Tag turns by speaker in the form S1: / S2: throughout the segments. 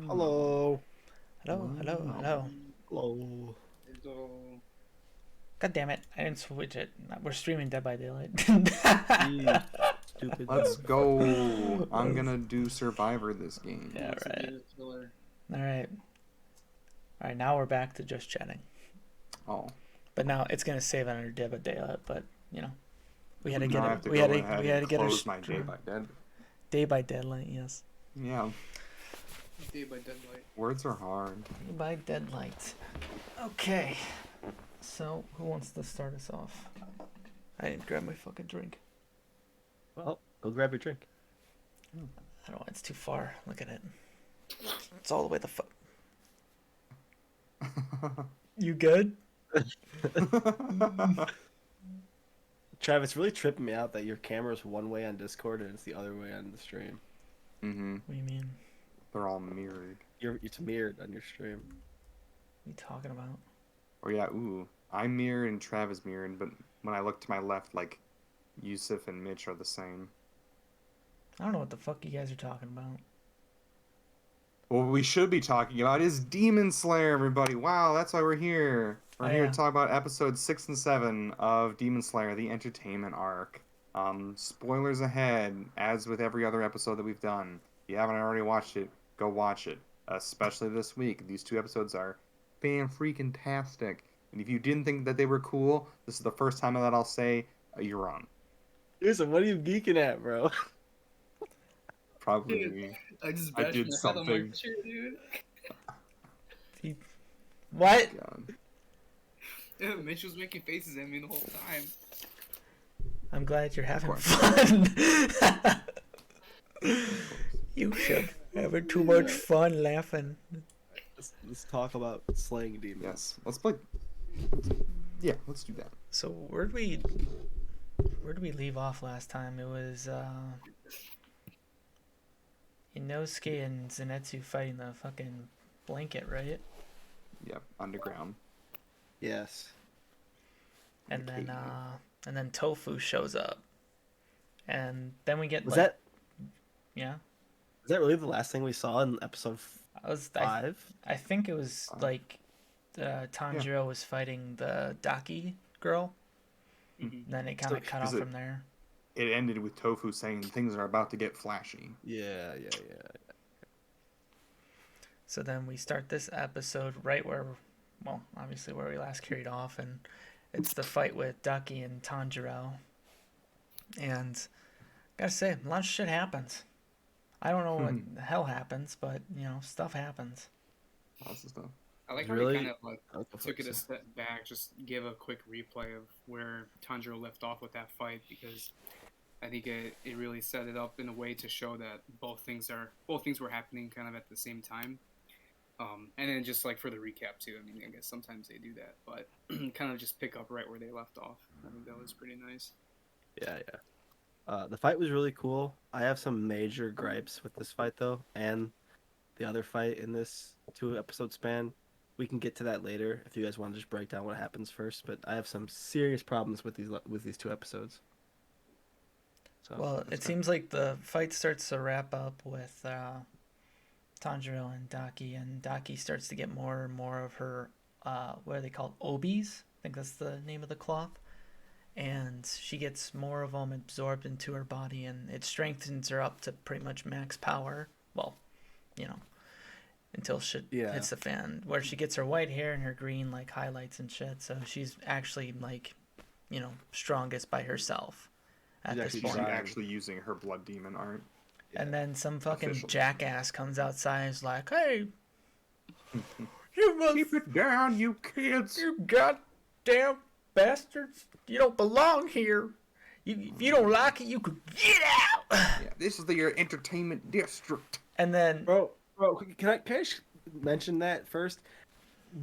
S1: Hello.
S2: Hello, hello, hello.
S1: Hello.
S3: So,
S2: God damn it, I didn't switch it. We're streaming Dead by Daylight.
S1: You stupid.
S4: Let's go. I'm gonna do Survivor this game.
S2: Yeah,
S3: wants to be
S2: right.
S3: the killer.
S2: Alright. Alright, now we're back to just chatting.
S4: Oh.
S2: But now it's gonna save it under Dead by Daylight, but you know. We had to
S4: Now
S2: get
S4: I
S2: it.
S4: have to
S2: We
S4: go
S2: had to
S4: ahead
S2: we had to
S4: and
S2: get our
S4: close my Day
S2: stream.
S4: by Dead.
S2: Day by Daylight, yes.
S4: Yeah,
S3: Day by Deadlight.
S4: words are hard.
S2: Day by Deadlight. Okay. So who wants to start us off? I didn't grab my fucking drink.
S1: Well, go grab your drink.
S2: I don't want it's too far. Look at it. It's all the way the fuck. You good?
S1: Travis, really tripping me out that your camera's one way on Discord and it's the other way on the stream.
S4: Mm-hmm.
S2: What do you mean?
S4: They're all mirrored.
S1: It's mirrored on your stream.
S2: What are you talking about?
S4: Oh yeah, ooh. I'm mirrored and Travis mirrored, but when I look to my left, like, Yusuf and Mitch are the same.
S2: I don't know what the fuck you guys are talking about.
S4: What we should be talking about is Demon Slayer, everybody. Wow, that's why we're here. We're
S2: Oh,
S4: here
S2: yeah.
S4: to talk about episodes 6 and 7 of Demon Slayer, the entertainment arc. Spoilers ahead, as with every other episode that we've done. If you haven't already watched it, go watch it. Especially this week. These two episodes are fan-freaking-tastic. And if you didn't think that they were cool, this is the first time that I'll say, you're wrong.
S1: Listen, what are you geeking at, bro?
S4: Probably.
S3: I just
S4: I
S3: bashed
S4: did
S3: my head on my
S4: something.
S3: chair, dude.
S2: What?
S4: God.
S3: Yeah, Mitch was making faces at me the whole time.
S2: I'm glad you're having
S4: course.
S2: fun. You should having too much fun laughing.
S1: Let's talk about slaying demons.
S4: Yes. Let's play. Yeah, let's do that.
S2: So where did we leave off last time? It was Inosuke and Zenitsu fighting the fucking blanket, right?
S4: Yep, underground.
S1: Yes.
S2: And then
S4: Okay.
S2: and then Tofu shows up. And then we get
S1: Was
S2: like,
S1: that
S2: yeah.
S1: really the last thing we saw in episode
S2: I
S1: 5?
S2: I think it was like Tanjiro was fighting the Daki girl.
S3: Mm-hmm.
S2: Then it kind of
S4: So,
S2: cut
S4: is
S2: off
S4: it-
S2: from there.
S4: It ended with Tofu saying things are about to get flashy.
S1: Yeah.
S2: So then we start this episode right where, well, obviously where we last carried off, and it's the fight with Ducky and Tanjiro. And gotta say, a lot of shit happens. I don't know what the hell happens, but you know, stuff happens.
S4: Lots of stuff.
S3: I like how
S1: Really?
S3: they kind of like
S1: I'll go
S3: took it a
S1: first.
S3: step back, just give a quick replay of where Tanjiro left off with that fight, because I think it really set it up in a way to show that both things were happening kind of at the same time. And then just like for the recap too. I mean, I guess sometimes they do that, but kind of just pick up right where they left off. I think that was pretty nice.
S1: Yeah. The fight was really cool. I have some major gripes with this fight though, and the other fight in this 2-episode span. We can get to that later if you guys want to just break down what happens first. But I have some serious problems with these 2 episodes. So
S2: Well, it seems like the fight starts to wrap up with Tanjiro and Daki starts to get more and more of her, what are they called? Obis? I think that's the name of the cloth. And she gets more of them absorbed into her body, and it strengthens her up to pretty much max power. Well, you know, until shit
S1: Yeah.
S2: hits the fan, where she gets her white hair and her green like highlights and shit. So she's actually like, you know, strongest by herself at
S1: She's
S2: this
S1: actually
S2: point.
S4: She's
S1: Right.
S4: actually using her blood demon art.
S2: And then some fucking
S4: Official.
S2: jackass comes outside and is like, "Hey, you must,
S4: Keep it down, you kids!
S2: you goddamn bastards! You don't belong here. If you don't like it, you could get out."
S4: Yeah, this is your entertainment district.
S2: And then,
S1: Bro, can I just mention that first?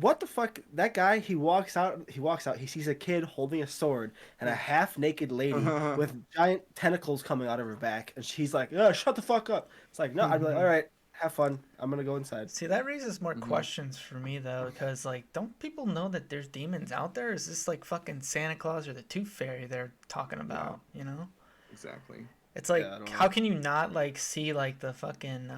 S1: What the fuck? That guy, he walks out, he sees a kid holding a sword and a half-naked lady with giant tentacles coming out of her back, and she's like, "Oh, shut the fuck up." It's like, no, I'd be like, "All right, have fun. I'm gonna go inside."
S2: see, that raises more questions for me though, because like, don't people know that there's demons out there? Is this like fucking Santa Claus or the Tooth Fairy they're talking about? You know?
S4: Exactly.
S2: It's like,
S1: Yeah, I don't
S2: how
S1: know.
S2: can you not like see like the fucking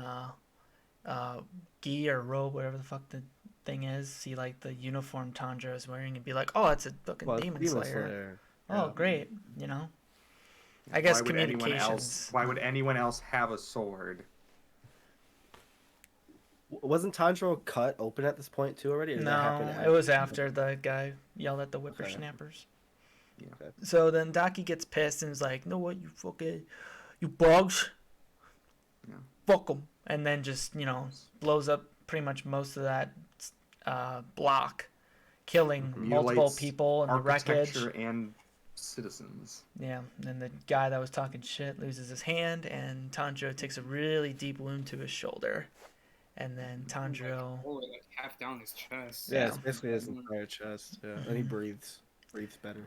S2: gi or robe, whatever the fuck the thing is, see like the uniform Tanjiro is wearing, and be like, "Oh, it's a fucking
S1: Well,
S2: demon
S1: Demon
S2: slayer."
S1: Slayer.
S2: Oh,
S1: Yeah.
S2: great. You know, I
S4: Why
S2: guess
S4: would anyone else?
S2: communications.
S4: Why would anyone else have a sword?
S1: Wasn't Tanjiro cut open at this point too already? Or did that happen
S2: No, it
S1: after?
S2: was after the guy yelled at the
S1: Okay.
S2: whippersnappers.
S1: Okay.
S2: So then Daki gets pissed and is like, "No, what you fucking, you bugs,
S4: Yeah.
S2: fuck them," and then just blows up pretty much most of that block, killing multiple
S4: Mutilates
S2: people in the wreckage.
S4: architecture and citizens.
S2: Yeah, and the guy that was talking shit loses his hand, and Tanjiro takes a really deep wound to his shoulder, and then Tanjiro.
S3: Like half down his chest.
S1: Yeah,
S2: Yeah.
S1: it's basically his entire chest. Yeah, and he breathes better.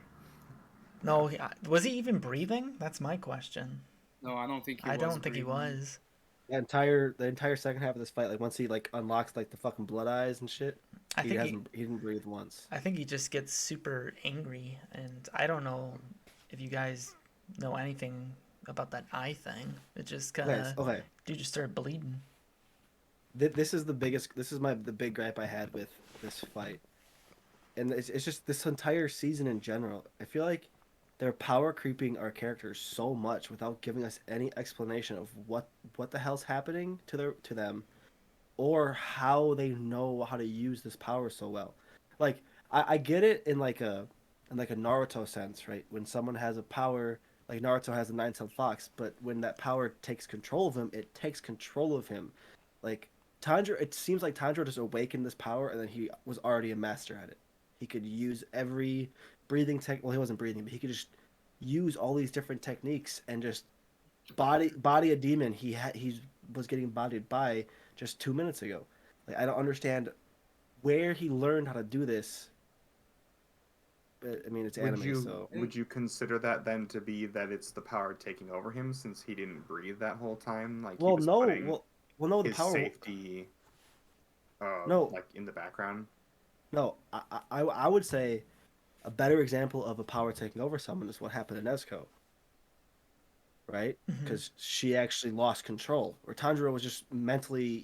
S2: No, was he even breathing? That's my question.
S3: No, I don't think he
S2: I
S3: was.
S2: don't think he
S3: breathing.
S2: was.
S1: The entire second half of this fight, like once he like unlocks like the fucking blood eyes and shit,
S2: I think
S1: he didn't breathe once.
S2: I think he just gets super angry, and I don't know if you guys know anything about that eye thing. It just kind of
S1: Okay.
S2: dude just started bleeding.
S1: This is the biggest. This is the big gripe I had with this fight, and it's just this entire season in general. I feel like they're power creeping our characters so much without giving us any explanation of what the hell's happening to them, or how they know how to use this power so well. Like I get it in like a Naruto sense, right? When someone has a power, like Naruto has a nine-tailed fox, but when that power takes control of him, it takes control of him. Like Tanjiro, it seems like Tanjiro just awakened this power, and then he was already a master at it. He could use every breathing tech. Well, he wasn't breathing, but he could just use all these different techniques and just body a demon he was getting bodied by just 2 minutes ago. Like I don't understand where he learned how to do this. But I mean, it's anime, so
S4: Would you consider that then to be that it's the power taking over him since he didn't breathe that whole time? Like he was putting
S1: no, the
S4: his
S1: power.
S4: safety,
S1: No.
S4: like in the background.
S1: No, I would say a better example of a power taking over someone is what happened to Nezuko, right?
S2: Mhm.
S1: Because she actually lost control. Where Tanjiro was just mentally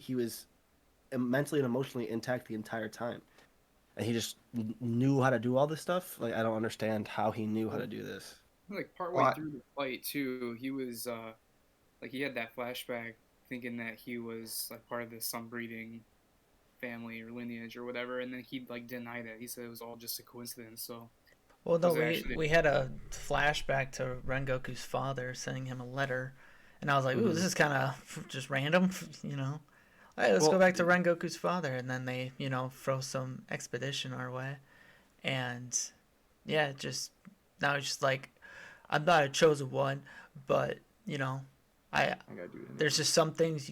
S1: and emotionally intact the entire time, and he just knew how to do all this stuff. Like I don't understand how he knew how to do this.
S3: Like partway
S4: Well,
S3: through the fight too, he was like he had that flashback thinking that he was like part of the sun breeding family or lineage or whatever, and then he like denied it. He said it was all just a coincidence. So
S2: Well, no,
S3: Was it actually-
S2: we had a flashback to Rengoku's father sending him a letter, and I was like, "Ooh, this is kind of just random," you know. Hey, let's go
S1: Well-
S2: back to Rengoku's father, and then they, throw some expedition our way, and yeah, just now it's just like, I'm not a chosen one, but I
S4: I gotta do it.
S2: there's just some things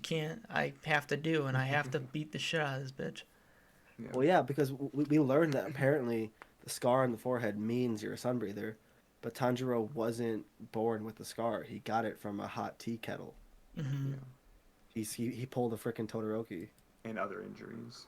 S2: I have to do, and I have to beat the shit out of this bitch.
S4: Yeah.
S1: Well, yeah, because we learned that apparently the scar on the forehead means you're a sun breather, but Tanjiro wasn't born with the scar. He got it from a hot tea kettle.
S2: Hmm.
S4: Yeah.
S1: He pulled a freaking Todoroki.
S4: And other injuries.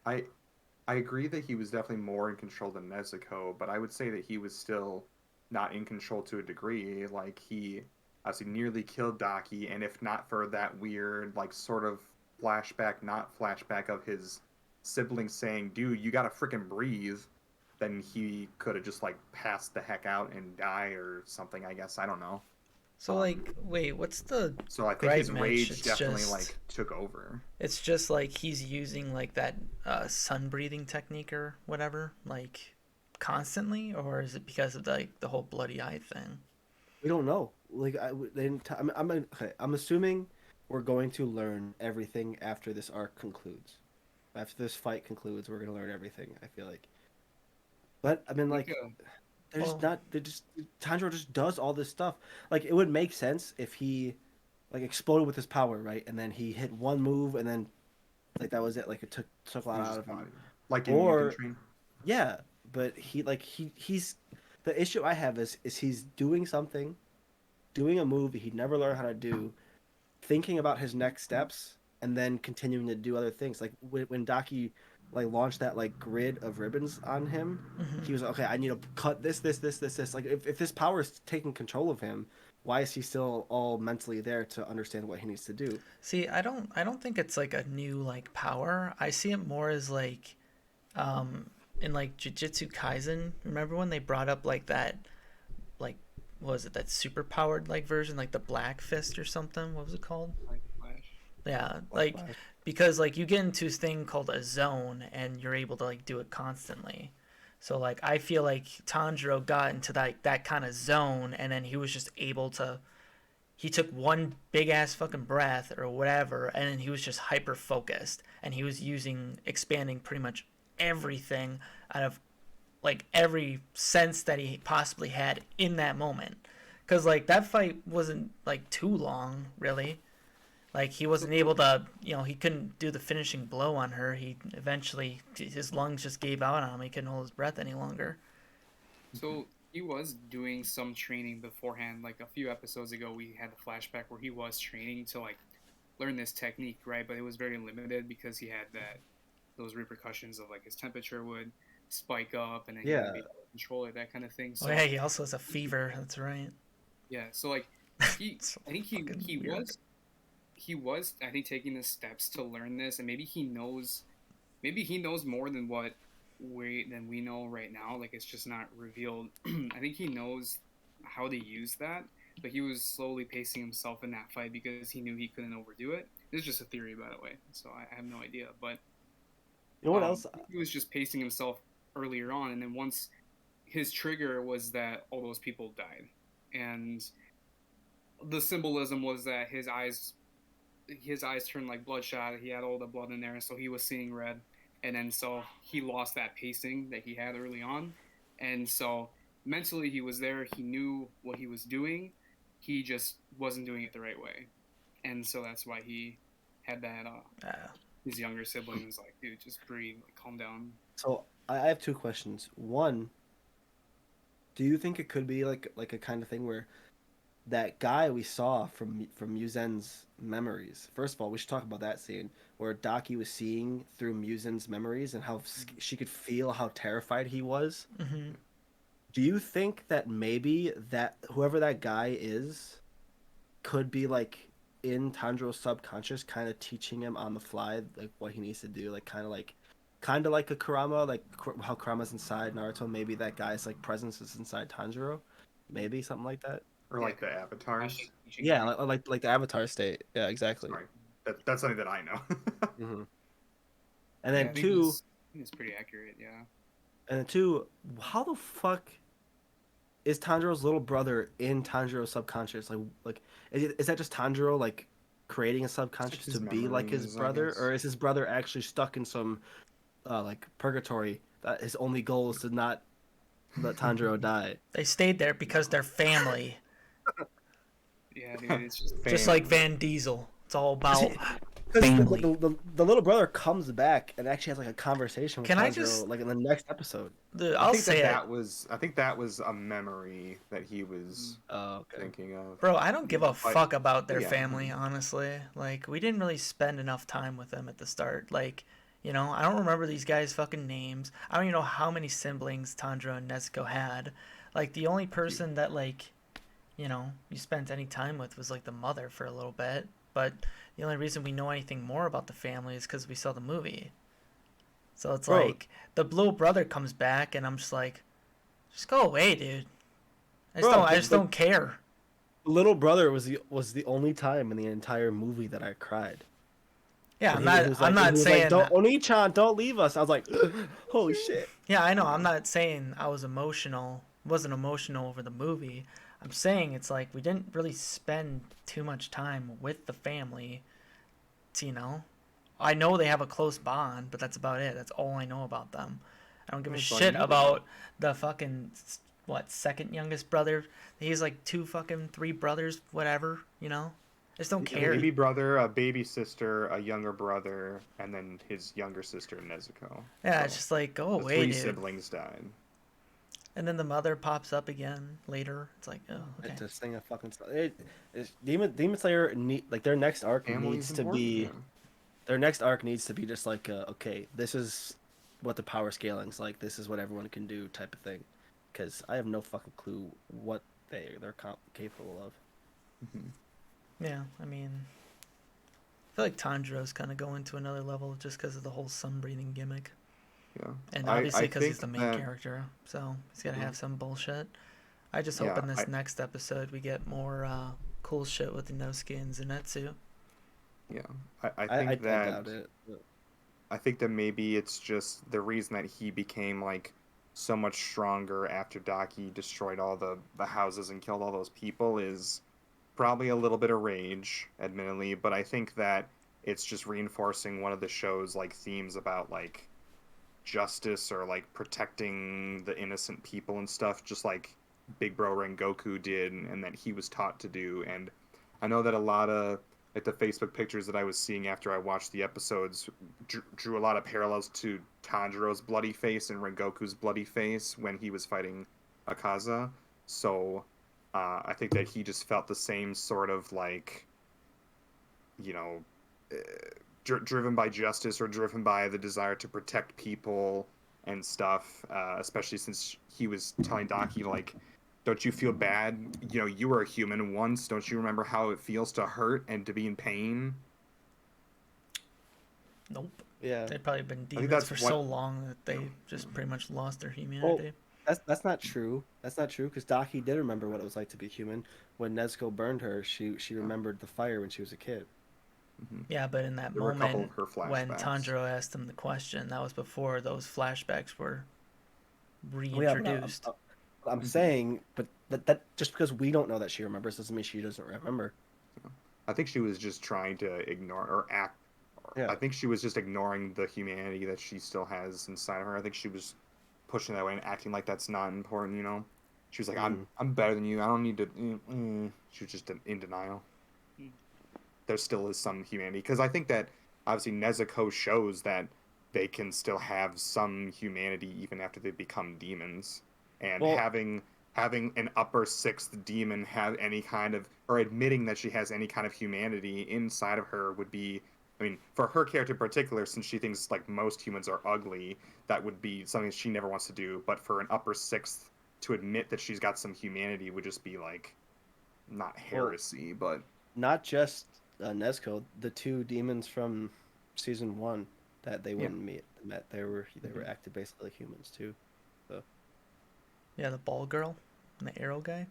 S4: I agree that he was definitely more in control than Nezuko, but I would say that he was still not in control to a degree. Like he obviously nearly killed Daki, and if not for that weird like sort of flashback, not flashback of his sibling saying, "Dude, you gotta freaking breathe," then he could have just like passed the heck out and die or something. I guess I don't know.
S2: So like, wait, what's the?
S4: So I think
S2: Gripe
S4: his
S2: Mage,
S4: rage
S2: it's
S4: definitely
S2: just-
S4: like took over.
S2: It's just like he's using like that sun breathing technique or whatever, like constantly, or is it because of like the whole bloody eye thing?
S1: We don't know. Like they didn't. Okay, I'm assuming we're going to learn everything after this arc concludes. After this fight concludes, we're gonna learn everything. I feel like. But I mean, like, they're just
S2: Well-
S1: not. They're just Tanjiro just does all this stuff. Like it would make sense if he, like, exploded with his power, right? And then he hit one move, and then, like that was it. Like it took a lot out of him.
S4: Like in
S1: Or-
S4: Mugen Train.
S1: Yeah, but he's the issue I have is he's doing something, doing a move he'd never learned how to do, thinking about his next steps, and then continuing to do other things. Like when Daki like launched that like grid of ribbons on him,
S2: Mhm.
S1: he was like, okay, I need to cut this. Like if this power is taking control of him, why is he still all mentally there to understand what he needs to do?
S2: See, I don't think it's like a new like power. I see it more as like um in like Jujutsu Kaisen. Remember when they brought up like that like what was it, that super powered like version, like the Black Fist or something? What was it called?
S3: Like Flash.
S2: Yeah,
S1: Black
S2: like
S1: Flash.
S2: because like you get into this thing called a zone and you're able to like do it constantly. So like I feel like Tanjiro got into that kind of zone and then he was just able to, he took one big ass fucking breath or whatever and then he was just hyper focused and he was using expanding pretty much everything out of like every sense that he possibly had in that moment. Cuz like that fight wasn't like too long, really. Like he wasn't able to, he couldn't do the finishing blow on her. He eventually his lungs just gave out on him. He couldn't hold his breath any longer.
S3: So he was doing some training beforehand. Like a few episodes ago, we had the flashback where he was training to like learn this technique, right? But it was very limited because he had those repercussions of like his temperature would spike up and then he
S1: Yeah.
S3: wouldn't be able to control it, that kind of thing.
S2: Oh
S3: So
S2: yeah, he also has a fever. That's right.
S3: yeah, so like he,
S2: It's
S3: I think
S2: fucking
S3: he
S2: weird.
S3: was I think taking the steps to learn this, and maybe he knows more than what we know right now. Like it's just not revealed. I think he knows how to use that, but he was slowly pacing himself in that fight because he knew he couldn't overdo it. This is just a theory, by the way, so I have no idea. But
S1: You know what else?
S3: he was just pacing himself earlier on, and then once his trigger was that all those people died, and the symbolism was that his eyes turned like bloodshot. He had all the blood in there, so he was seeing red, and then so he lost that pacing that he had early on, and so mentally he was there. He knew what he was doing. He just wasn't doing it the right way, and so that's why he had that.
S2: Uh,
S3: His younger sibling was like, "Dude, just breathe, like, calm down."
S1: So I have two questions. One, do you think it could be like a kind of thing where that guy we saw from Muzen's memories? First of all, we should talk about that scene where Daki was seeing through Muzen's memories and how she could feel how terrified he was.
S2: hmm
S1: Do you think that maybe that whoever that guy is could be like in Tanjiro's subconscious, kind of teaching him on the fly, like what he needs to do, like kind of like a Kurama, like how Kurama's inside Naruto. Maybe that guy's like presence is inside Tanjiro, maybe something like that.
S4: Or
S3: Yeah,
S4: like the avatars.
S1: Yeah, like the Avatar state. Yeah, exactly.
S4: Sorry, that's something that I know.
S1: Hmm. And then
S3: I think
S1: two,
S3: it's pretty accurate. Yeah.
S1: how the fuck is Tanjiro's little brother in Tanjiro's subconscious? Like is that just Tanjiro like creating a subconscious
S4: his
S1: to be like his
S4: memories, I
S1: brother,
S4: guess.
S1: or is his brother actually stuck in some like purgatory that his only goal is to not let Tanjiro die?
S2: They stayed there because they're family,
S3: Yeah, dude, it's just
S2: just like Van Diesel. It's all about
S1: Because
S2: family.
S1: the little brother comes back and actually has like a conversation with
S2: Can I
S1: Tanjiro
S2: just-
S1: like in the next episode.
S2: I'll
S4: I think
S2: say it,
S4: I think that was a memory that he was
S1: Oh, okay.
S4: thinking of.
S2: bro. I don't give a
S4: But-
S2: fuck about their
S4: yeah.
S2: family, honestly. Like we didn't really spend enough time with them at the start. Like, I don't remember these guys' fucking names. I don't even know how many siblings Tanjiro and Nezuko had. Like the only person that like, you spent any time with was like the mother for a little bit. But the only reason we know anything more about the family is because we saw the movie. So it's
S1: Bro.
S2: like the little brother comes back, and I'm just like, just go away, dude.
S1: Bro,
S2: I just
S1: but-
S2: don't care.
S1: Little brother was the only time in the entire movie that I cried.
S2: Yeah,
S1: And
S2: I'm
S1: he
S2: not.
S1: was
S2: I'm
S1: like-
S2: not
S1: he was
S2: saying.
S1: like, don't, Oni-chan, don't leave us. I was like, holy shit.
S2: Yeah, I know. I'm not saying I was emotional. Wasn't emotional over the movie. I'm saying it's like we didn't really spend too much time with the family. I know they have a close bond, but that's about it. That's all I know about them. I don't give a
S4: That's all
S2: shit
S4: you need to
S2: about the fucking second youngest brother. He's like three brothers, whatever. I just don't
S4: A
S2: care.
S4: baby brother, a baby sister, a younger brother, and then his younger sister Nezuko.
S2: Yeah,
S4: So,
S2: it's just like go
S4: the
S2: away,
S4: three
S2: dude.
S4: siblings died.
S2: And then the mother pops up again later. It's like, oh, okay.
S1: To sing a fucking song. Demon Slayer like their next arc
S4: Family's
S1: needs to
S4: important
S1: be
S4: to them.
S1: their next arc needs to be just like okay, this is what the power scaling's like. This is what everyone can do type of thing. Because I have no fucking clue what they're capable of.
S4: Mhm.
S2: Yeah, I mean, I feel like Tanjiro's kind of going to another level just because of the whole sun breathing gimmick,
S4: Yeah.
S2: and
S4: I
S2: obviously because he's
S4: think
S2: the main
S4: that
S2: character, so he's gotta
S4: Mhm.
S2: have some bullshit. I just hope
S4: yeah,
S2: in this next episode we get more cool shit with Inosuke and Zenitsu.
S4: yeah. I
S1: I
S4: think that
S1: doubt it.
S4: I think that maybe it's just the reason that he became like so much stronger after Daki destroyed all the houses and killed all those people is probably a little bit of rage, admittedly, but I think that it's just reinforcing one of the show's like themes about like justice or like protecting the innocent people and stuff, just like Big Bro Rengoku did, and that he was taught to do. And I know that a lot of like the Facebook pictures that I was seeing after I watched the episodes drew a lot of parallels to Tanjiro's bloody face and Rengoku's bloody face when he was fighting Akaza. So I think that he just felt the same sort of like, you know, uh, driven by justice or driven by the desire to protect people and stuff. Especially since he was telling Daki like, "Don't you feel bad? You know, you were a human once. Don't you remember how it feels to hurt and to be in pain?"
S2: Nope.
S1: Yeah.
S2: They've probably been
S4: I think
S2: demons
S4: that's
S2: for
S4: what.
S2: so long that they just pretty much lost their
S1: Well,
S2: humanity.
S1: that's not true. That's not true because Daki did remember what it was like to be human. When Nezuko burned her, she remembered the fire when she was a kid.
S4: Mhm.
S2: Yeah, but in that
S4: There were a couple
S2: moment
S4: of her
S2: when
S4: flashbacks.
S2: Tanjiro asked him the question, that was before those flashbacks were
S1: Well, yeah, but
S2: reintroduced.
S1: I'm
S4: Mhm.
S1: saying, but that just because we don't know that she remembers doesn't mean she doesn't remember.
S4: I think she was just trying to ignore or act.
S1: Yeah.
S4: I think she was just ignoring the humanity that she still has inside of her. I think she was pushing that way and acting like that's not important. You know, she was like,
S1: Mm.
S4: I'm better than you. I don't need to." She was just in denial.
S3: Hmm.
S4: There still is some humanity because I think that obviously Nezuko shows that they can still have some humanity even after they become demons, and
S1: Well,
S4: having an upper sixth demon have any kind of or admitting that she has any kind of humanity inside of her would be, I mean, for her character in particular, since she thinks like most humans are ugly, that would be something she never wants to do. But for an upper sixth to admit that she's got some humanity would just be like not
S1: well,
S4: heresy, but
S1: not just Nezuko, the two demons from season one that they
S4: yeah.
S1: wouldn't met. They were
S4: Mhm.
S1: acted basically like humans too. So
S2: Yeah, the ball girl and the arrow guy.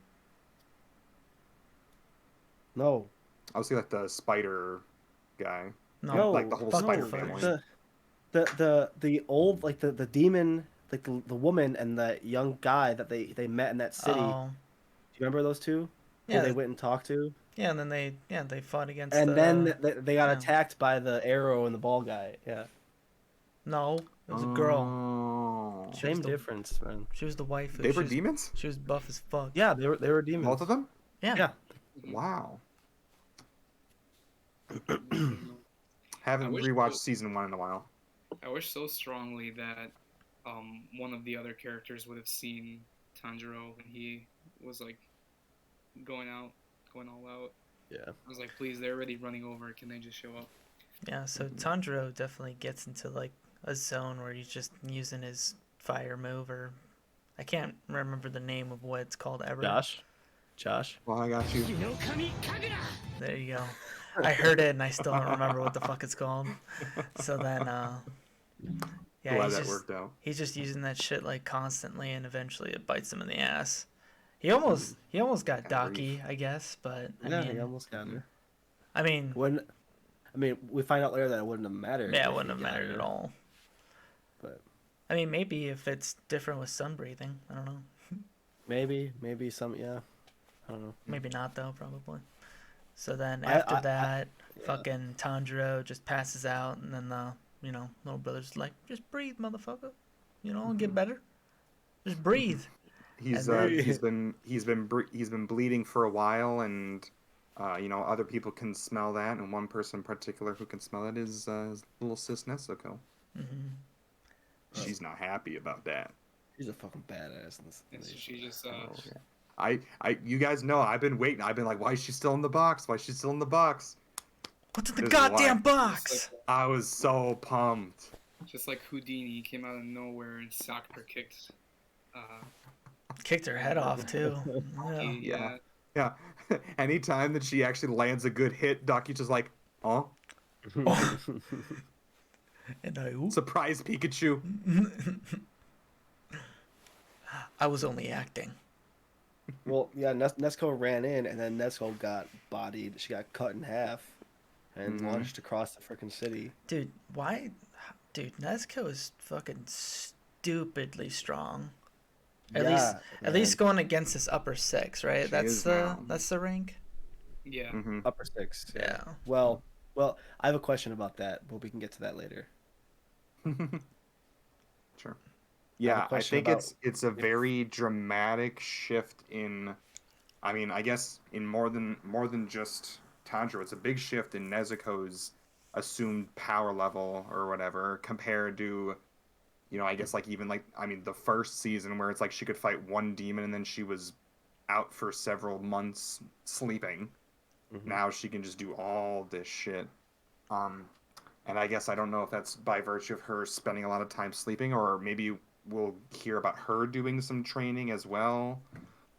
S1: no,
S4: Obviously, like the spider guy,
S2: No,
S4: like the
S1: no,
S4: whole
S2: fuck the
S4: spider
S1: no.
S2: first.
S4: family.
S1: The old like the demon like the woman and the young guy that they met in that city.
S2: Oh,
S1: Do you remember those two who they
S2: yeah,
S1: went and talked to?
S2: yeah, and then they fought against
S1: And then
S2: the
S1: they got
S2: yeah.
S1: attacked by the arrow and the ball guy. Yeah,
S2: No, it was a girl.
S4: Oh,
S2: She was
S1: same
S2: the
S1: difference, man.
S2: she was the waifu.
S4: they were demons.
S2: She was buff as fuck.
S1: Yeah, they were demons.
S4: Both of them.
S2: Yeah.
S1: Yeah.
S3: Mhm.
S4: Wow.
S3: I don't know. I
S4: Haven't
S3: wish
S4: rewatched season one in a while.
S3: I wish so strongly that one of the other characters would have seen Tanjiro when he was like going all out.
S1: Yeah.
S3: I was like, please, they're already running over. Can they just show up?
S2: Yeah, so
S4: Mhm.
S2: Tanjiro definitely gets into like a zone where he's just using his fire move or I can't remember the name of what it's called ever.
S1: Josh.
S4: Well, I got you.
S2: There you go. I heard it and I still don't remember what the fuck it's called. So then yeah,
S4: Glad that worked out.
S2: he's just using that shit like constantly and eventually it bites him in the ass. He almost got
S4: Gotta
S2: Daki, I guess, but
S1: Yeah, he almost got her.
S2: I mean,
S1: We find out later that it wouldn't have mattered.
S2: yeah,
S1: if
S2: it
S1: he
S2: wouldn't have
S1: got
S2: mattered
S1: her,
S2: at all.
S1: But
S2: I mean, maybe if it's different with sun breathing, I don't know.
S1: maybe some. Yeah, I don't know.
S2: Maybe not though, probably. So then
S1: I-
S2: after
S1: I-
S2: that,
S1: yeah.
S2: fucking Tanjiro just passes out, and then the little brother's like, just breathe, motherfucker. Get better. Just breathe.
S4: He's
S2: And then-
S4: he's been bleeding for a while, and other people can smell that, and one person in particular who can smell it is little sis Nezuko.
S2: hmm
S4: She's not happy about that.
S1: She's a fucking badass.
S3: And so she just
S4: Oh, yeah. You guys know I've been waiting. I've been like, why is she still in the box? Why is she still in the box?
S2: What's in the
S4: This is why.
S2: goddamn box?
S4: I was so pumped.
S3: just like Houdini, he came out of nowhere and Sakura kicked.
S2: Kicked her head off too. Yeah.
S3: Yeah.
S4: Yeah. anytime that she actually lands a good hit, Daki's just like, oh,
S2: And I,
S4: surprise Pikachu.
S2: I was only acting.
S1: Well, yeah, Nesco ran in, and then Nesco got bodied. She got cut in half and
S4: Mhm.
S1: launched across the freaking city.
S2: Dude, why? Dude, Nezuko is fucking stupidly strong. At least,
S1: Yeah,
S2: at least going against this upper six, right?
S4: She
S2: That's
S4: is
S2: the
S4: now.
S2: that's the rank.
S3: Yeah.
S4: Hmm.
S1: upper six.
S2: Yeah.
S1: Well, I have a question about that, but we can get to that later.
S4: Sure. Yeah, I
S1: question
S4: think
S1: about
S4: it's a very dramatic shift in. I mean, I guess in more than just Tanjiro, it's a big shift in Nezuko's assumed power level or whatever compared to, I guess like even like I mean the first season where it's like she could fight one demon and then she was out for several months sleeping.
S1: Mhm.
S4: Now she can just do all this shit. Um, and I guess I don't know if that's by virtue of her spending a lot of time sleeping, or maybe we'll hear about her doing some training as well.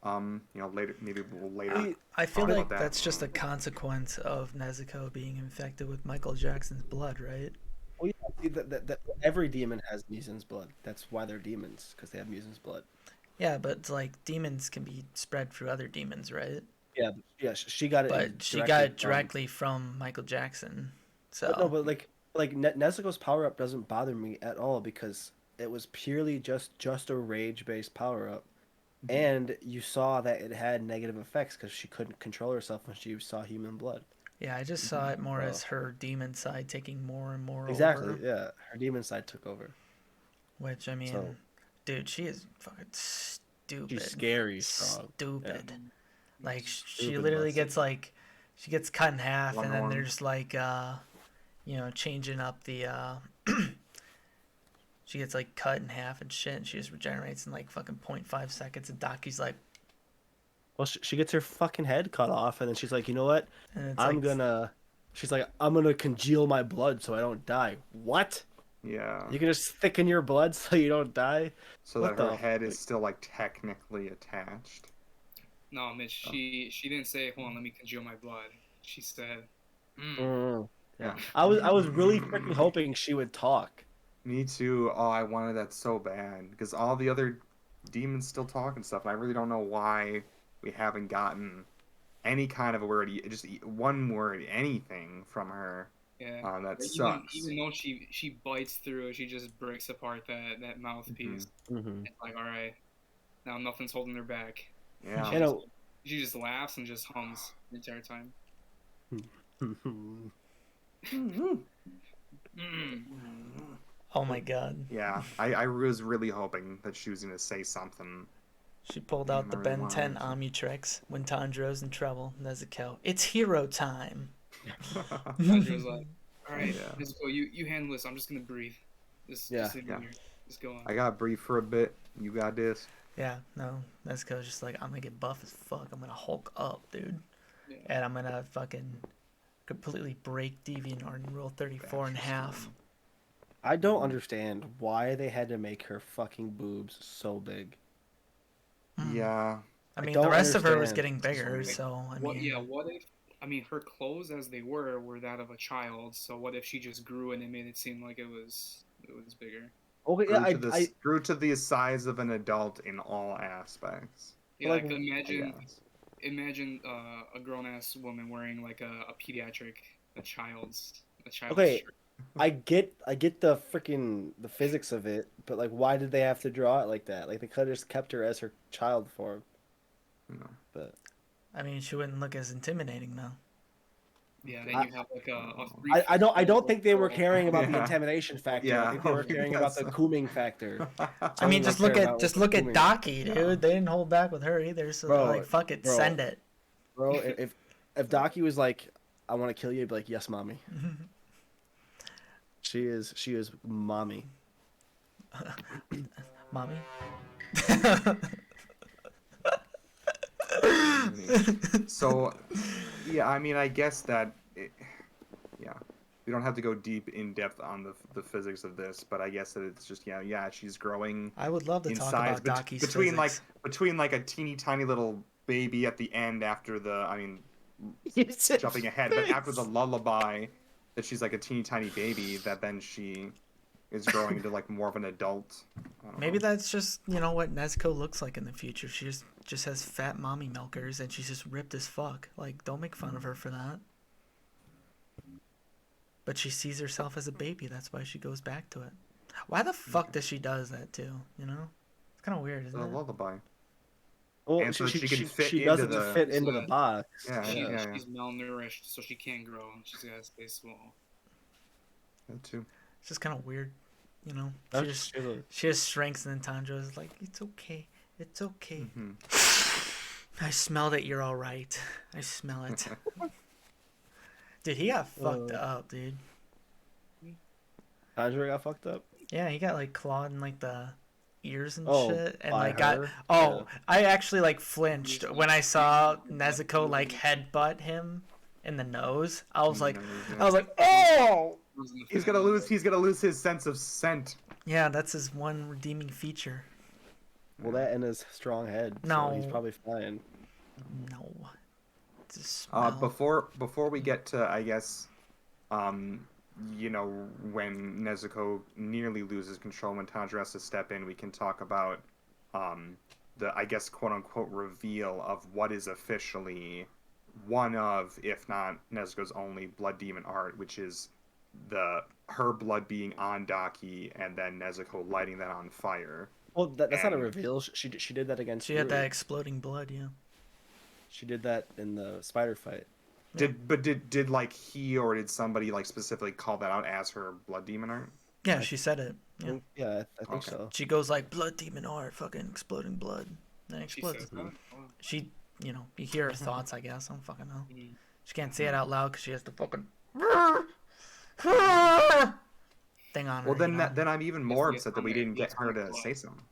S4: Later, maybe we'll later.
S2: I feel
S4: talk
S2: like
S4: about that.
S2: that's just a consequence of Nezuko being infected with Michael Jackson's blood, right?
S1: Well, yeah, see, that every demon has Muzin's blood. That's why they're demons, because they have Muzin's blood.
S2: Yeah, but it's like demons can be spread through other demons, right?
S1: Yeah, yeah, she got it.
S2: But she got it directly from Michael Jackson. So
S1: But no, but like Nezuko's power up doesn't bother me at all because it was purely just a rage based power up, and you saw that it had negative effects because she couldn't control herself when she saw human blood.
S2: yeah, I just saw it more
S1: Oh.
S2: as her demon side taking more and more
S1: Exactly.
S2: over.
S1: Yeah, her demon side took over.
S2: Which I mean,
S1: So-
S2: dude, she is fucking stupid.
S1: She's scary strong.
S2: Stupid. Like she
S1: Stupid
S2: literally
S1: busted.
S2: gets like, she gets cut in half,
S4: One
S2: and then
S4: arm.
S2: there's like, changing up the. She gets like cut in half and shit, and she just regenerates in like fucking 0.5 seconds. And Daki's like,
S1: Well, she gets her fucking head cut off, and then she's like, you know what?
S2: and it's
S1: I'm
S2: like,
S1: gonna. She's like, I'm gonna congeal my blood so I don't die. What?
S4: Yeah.
S1: You can just thicken your blood so you don't die?
S4: So
S1: what
S4: that her
S1: the
S4: head is still like technically attached.
S3: No, Mitch.
S4: Oh.
S3: She didn't say, "Hold on, let me congeal my blood." She said,
S1: Yeah. I was really freaking hoping she would talk.
S4: Me too. Oh, I wanted that so bad because all the other demons still talk and stuff, and I really don't know why we haven't gotten any kind of a word, just one word, anything from her.
S3: "Yeah."
S4: That
S3: Even,
S4: sucks.
S3: even though she bites through, she just breaks apart that mouthpiece.
S1: Mm-hmm.
S3: It's like, all right, now nothing's holding her back.
S4: Yeah.
S1: You know,
S3: She just laughs and just hums the entire time.
S2: oh my god.
S4: Yeah, I was really hoping that she was gonna say something.
S2: She pulled out the
S4: Memory
S2: Ben 10
S4: lines.
S2: Omnitrix when Tanjiro's in trouble. Nezuko, it's hero time.
S3: Tanjiro's like, all right,
S4: Yeah.
S3: Nezuko, you handle this. I'm just gonna breathe. Just leave
S4: Yeah.
S3: me here. Just go on.
S4: I got brief for a bit. You got this.
S2: Yeah, no, Nezuko's just like, I'm gonna get buff as fuck. I'm gonna Hulk up, dude.
S3: Yeah.
S2: And I'm gonna fucking completely break DeviantArt and Rule 34 in half.
S1: I don't understand why they had to make her fucking boobs so big.
S2: Mm.
S4: Yeah.
S2: I mean,
S1: don't
S2: the rest of her was
S1: understand.
S2: getting bigger,
S3: Like,
S2: so I
S3: What?
S2: mean,
S3: Yeah. What if? I mean, her clothes as they were that of a child. So what if she just grew and it made it seem like it was bigger?
S1: Okay,
S4: Grew
S1: yeah,
S4: to the grew to the size of an adult in all aspects.
S3: Yeah.
S1: Like,
S3: Like imagine
S4: Yes.
S3: a grown ass woman wearing like a pediatric a child's
S1: Okay.
S3: shirt.
S1: I get the freaking the physics of it, but like, why did they have to draw it like that? Like, they could have just kept her as her child form.
S4: No.
S1: But
S2: I mean, she wouldn't look as intimidating though.
S3: Yeah. Then you have like a
S1: I don't think they were caring about the
S4: Yeah.
S1: intimidation factor.
S4: Yeah,
S1: I think they were caring about the
S4: that's-
S1: Kuming factor.
S2: I mean,
S1: Someone
S2: just
S1: would
S2: look
S1: care
S2: at
S1: about
S2: just
S1: what
S2: look
S1: the
S2: at
S1: Kuming-
S2: Daki, dude.
S4: Yeah.
S2: They didn't hold back with her either, so
S1: Bro,
S2: they're like, fuck it,
S1: bro.
S2: send it.
S1: Bro, if Daki was like, I want to kill you, I'd be like, yes, mommy. She is mommy.
S2: Mommy.
S4: So, yeah, I mean, I guess that, yeah, we don't have to go deep in depth on the physics of this, but I guess that it's just she's growing
S2: I would love to
S4: in
S2: talk
S4: size
S2: about Daki's
S4: between
S2: physics.
S4: between like a teeny tiny little baby at the end after the, I mean,
S1: It's a
S4: jumping ahead, but after the
S1: face.
S4: lullaby, that she's like a teeny tiny baby, that then she is growing into like more of an adult. I don't
S2: Maybe
S4: know.
S2: that's just, what Nezuko looks like in the future. She just has fat mommy milkers and she's just ripped as fuck. Like, don't make fun of her for that. But she sees herself as a baby. That's why she goes back to it. Why the fuck does she does that too? It's kind of weird, isn't
S4: The
S2: it?
S4: lullaby.
S1: Well,
S4: And so she can fit
S1: she
S4: into
S1: doesn't
S4: the-
S1: fit into the
S3: Yeah.
S1: box.
S4: Yeah, yeah.
S3: She's malnourished, so she can't grow. She's gotta stay small.
S4: That too.
S2: It's just kind of weird, She
S1: That's
S2: just
S1: true.
S2: she has strengths, and then Tanjiro's like, "It's okay, it's okay.
S4: Hmm.
S2: I smell that you're all right. I smell it." Dude, he got fucked up, dude.
S1: Tanjiro got fucked up.
S2: Yeah, he got like clawed in like the ears and
S1: Oh,
S2: shit, and
S1: by
S2: like got.
S1: her?
S2: Oh,
S1: Yeah.
S2: I actually like flinched when I saw Nezuko like headbutt him in the nose. I was like, oh,
S4: He's gonna lose. He's gonna lose his sense of scent.
S2: yeah, that's his one redeeming feature.
S1: Well, that and his strong head.
S2: No.
S1: So he's probably fine.
S2: No, it's a smell.
S4: Before we get to, I guess, when Nezuko nearly loses control, when Tanjiro has to step in, we can talk about the, I guess, quote unquote reveal of what is officially one of, if not Nezuko's only blood demon art, which is her blood being on Daki and then Nezuko lighting that on fire.
S1: Well, that's not a
S4: And-
S1: reveal. She did that against.
S2: She had that
S1: Yuri.
S2: exploding blood, yeah.
S1: She did that in the spider fight.
S4: Did like he or did somebody like specifically call that out as her blood demon art?
S2: Yeah, she said it. Yeah.
S1: Yeah, I think
S4: Okay.
S1: so.
S2: She goes like, blood demon art, fucking exploding blood. Then it
S3: She
S2: explodes.
S3: says that. Oh.
S2: She, you hear her thoughts, I guess. I don't fucking know.
S3: Mm.
S2: She can't say it out loud because she has to fucking thing on her.
S4: Well, then
S2: you know?
S4: then I'm even more
S3: Yes,
S4: upset that we
S3: okay,
S4: didn't get
S3: yes,
S4: her to
S3: okay.
S4: say something.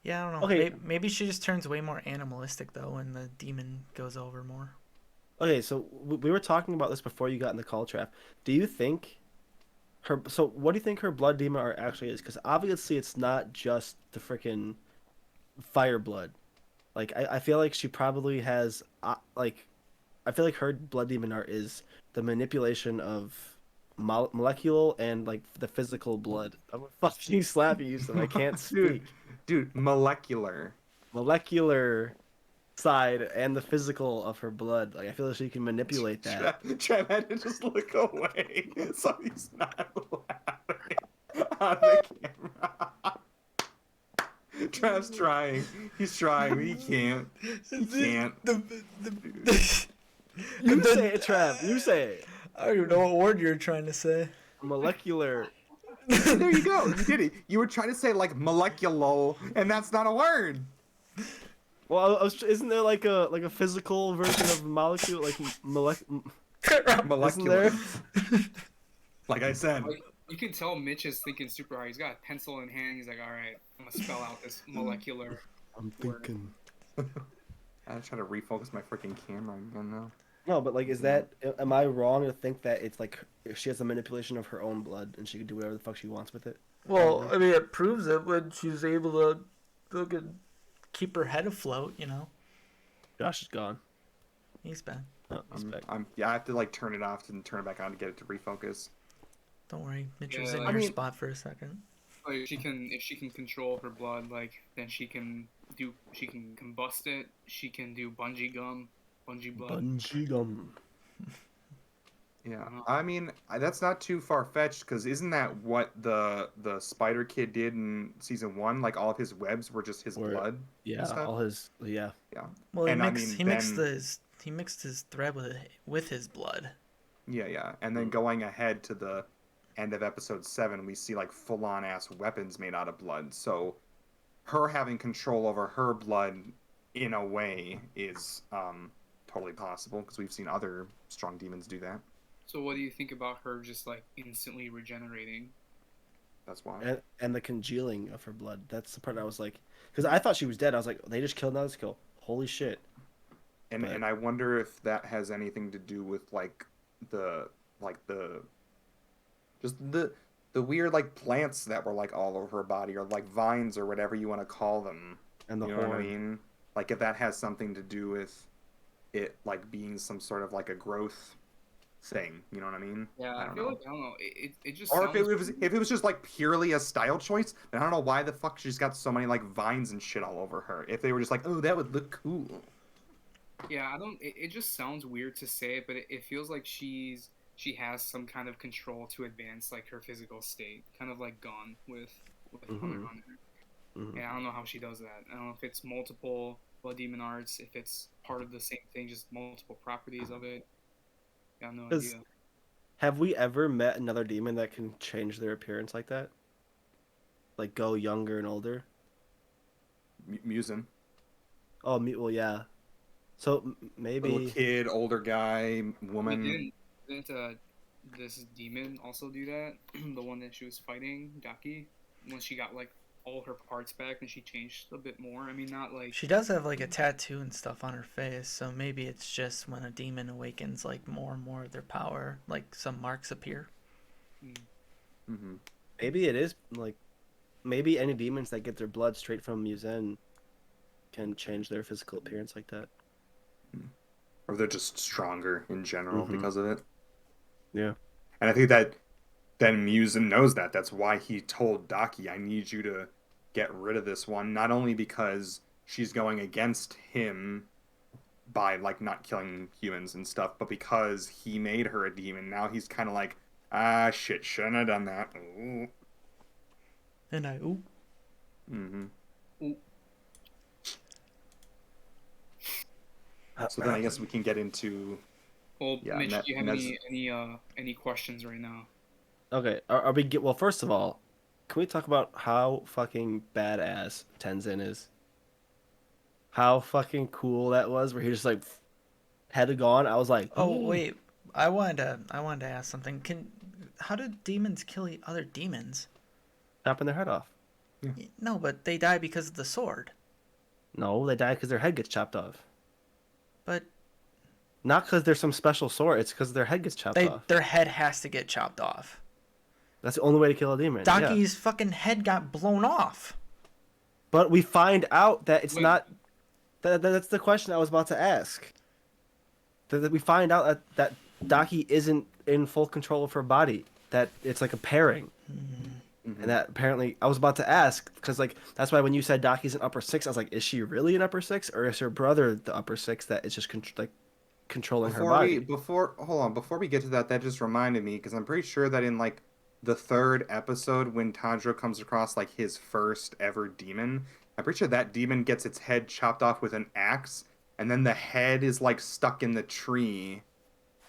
S2: Yeah, I don't know.
S1: Okay.
S2: Maybe she just turns way more animalistic though, when the demon goes over more.
S1: Okay, so we were talking about this before you got in the call trap. Do you think her? So what do you think her blood demon art actually is? Because obviously it's not just the freaking fire blood. Like I feel like she probably has I feel like her blood demon art is the manipulation of molecular and like the physical blood. I'm gonna fucking slap you, Houston. I can't speak.
S4: Dude, molecular.
S1: Molecular side and the physical of her blood. Like I feel like she can manipulate that.
S4: Trev had to just look away so he's not laughing on the camera. Trev's trying. He's trying, but he can't. He can't.
S1: You say it, Trav. You say it.
S2: I don't even know what word you're trying to say.
S1: Molecular.
S4: There you go. You did it. You were trying to say like molecular, and that's not a word.
S1: Well, isn't there like a physical version of molecule, like
S4: Molecular.
S1: there?
S4: Like I said.
S3: Like, you can tell Mitch is thinking super hard. He's got a pencil in hand. He's like, all right, I'm gonna spell out this molecular.
S1: I'm thinking.
S4: I'm trying to refocus my freaking camera again now.
S1: No, but like, is that? Am I wrong to think that it's like she has a manipulation of her own blood and she can do whatever the fuck she wants with it?
S2: Well, I mean, it proves it when she's able to fucking keep her head afloat.
S1: Josh is gone.
S2: He's bad.
S1: Oh, he's back.
S4: I have to like turn it off and turn it back on to get it to refocus.
S2: Don't worry, Mitch was
S3: Yeah,
S2: in
S3: I
S2: your
S4: mean-
S2: spot for a second.
S3: Like if she can control her blood, like then she can combust it. She can do bungee blood.
S1: Bungee gum.
S4: Yeah, I mean that's not too far fetched because isn't that what the Spider Kid did in season 1? Like all of his webs were just his
S1: Word.
S4: blood.
S1: Yeah,
S4: stuff?
S1: all his. Yeah.
S2: Well, he
S4: And I
S2: mixed
S4: mean,
S2: he mixed
S4: then-
S2: he mixed his thread with his blood.
S4: Yeah, and then going ahead to the end of episode 7, we see like full on ass weapons made out of blood. So her having control over her blood in a way is totally possible because we've seen other strong demons do that.
S3: So what do you think about her just like instantly regenerating?
S4: That's why.
S1: And the congealing of her blood. That's the part I was like, because I thought she was dead. I was like, they just killed Nezuko. Holy shit.
S4: And
S1: But-
S4: and I wonder if that has anything to do with like the just the weird like plants that were like all over her body or like vines or whatever you want to call them.
S1: And the
S4: You know what I
S1: horn.
S4: mean? Like if that has something to do with it like being some sort of like a growth thing, you know what I mean?
S3: Yeah,
S4: I
S3: I
S4: don't
S3: feel
S4: know.
S3: like I don't know. It just
S4: Or if
S3: sounds.
S4: it was just like purely a style choice, then I don't know why the fuck she's got so many like vines and shit all over her. If they were just like, oh, that would look cool.
S3: Yeah, I don't. It just sounds weird to say it, but it feels like she has some kind of control to advance like her physical state, kind of like Gone with Hunter x
S1: Mm-hmm.
S3: Hunter.
S1: Mm-hmm.
S3: And I don't know how she does that. I don't know if it's multiple Blood Demon arts, if it's part of the same thing, just multiple properties of it. I have no
S1: Because
S3: idea.
S1: have we ever met another demon that can change their appearance like that? Like go younger and older?
S4: Musin.
S1: Oh, well, yeah. So
S4: Little
S1: maybe
S4: kid, older guy,
S3: Wait,
S4: woman.
S3: didn't this demon also do that? The one that she was fighting, Daki, when she got like all her parts back and she changed a bit more. I mean, not like
S2: She does have like a tattoo and stuff on her face, so maybe it's just when a demon awakens, like more and more of their power, like some marks appear.
S3: mm,
S4: Mm-hmm.
S1: maybe it is like maybe any demons that get their blood straight from Muzen can change their physical appearance like that.
S4: Or they're just stronger in general
S1: Mm-hmm.
S4: because of it.
S1: Yeah.
S4: And I think that then Musin knows that. That's why he told Daki, I need you to get rid of this one. Not only because she's going against him by like not killing humans and stuff, but because he made her a demon. Now he's kind of like, ah, shit, shouldn't have done that. Ooh.
S2: And ooh,
S4: Mm-hmm.
S3: ooh,
S4: So then I guess we can get into
S3: well,
S4: yeah,
S3: Mitch, do you have
S4: Nez.
S3: any questions right now?
S1: Okay. Are we get well? First of all, can we talk about how fucking badass Tenzin is? How fucking cool that was, where he just like head gone. I was like,
S2: oh wait, I wanted to ask something. How do demons kill other demons?
S1: chopping their head off.
S2: No, but they die because of the sword.
S1: No, they die because their head gets chopped off.
S2: But
S1: Not because there's some special sword. It's because their head gets chopped off.
S2: their head has to get chopped off.
S1: That's the only way to kill a demon. Yeah.
S2: Daki's fucking head got blown off.
S1: But we find out that it's
S3: Wait.
S1: not. That's the question I was about to ask. That we find out that Daki isn't in full control of her body. That it's like a pairing.
S4: Mm-hmm.
S1: And that apparently I was about to ask because like that's why when you said Daki's an upper six, I was like, is she really an upper six, or is her brother the upper six that is just controlling her body?
S4: Before we get to that, that just reminded me because I'm pretty sure that in like the third episode when Tanjiro comes across like his first ever demon, I'm pretty sure that demon gets its head chopped off with an axe, and then the head is like stuck in the tree,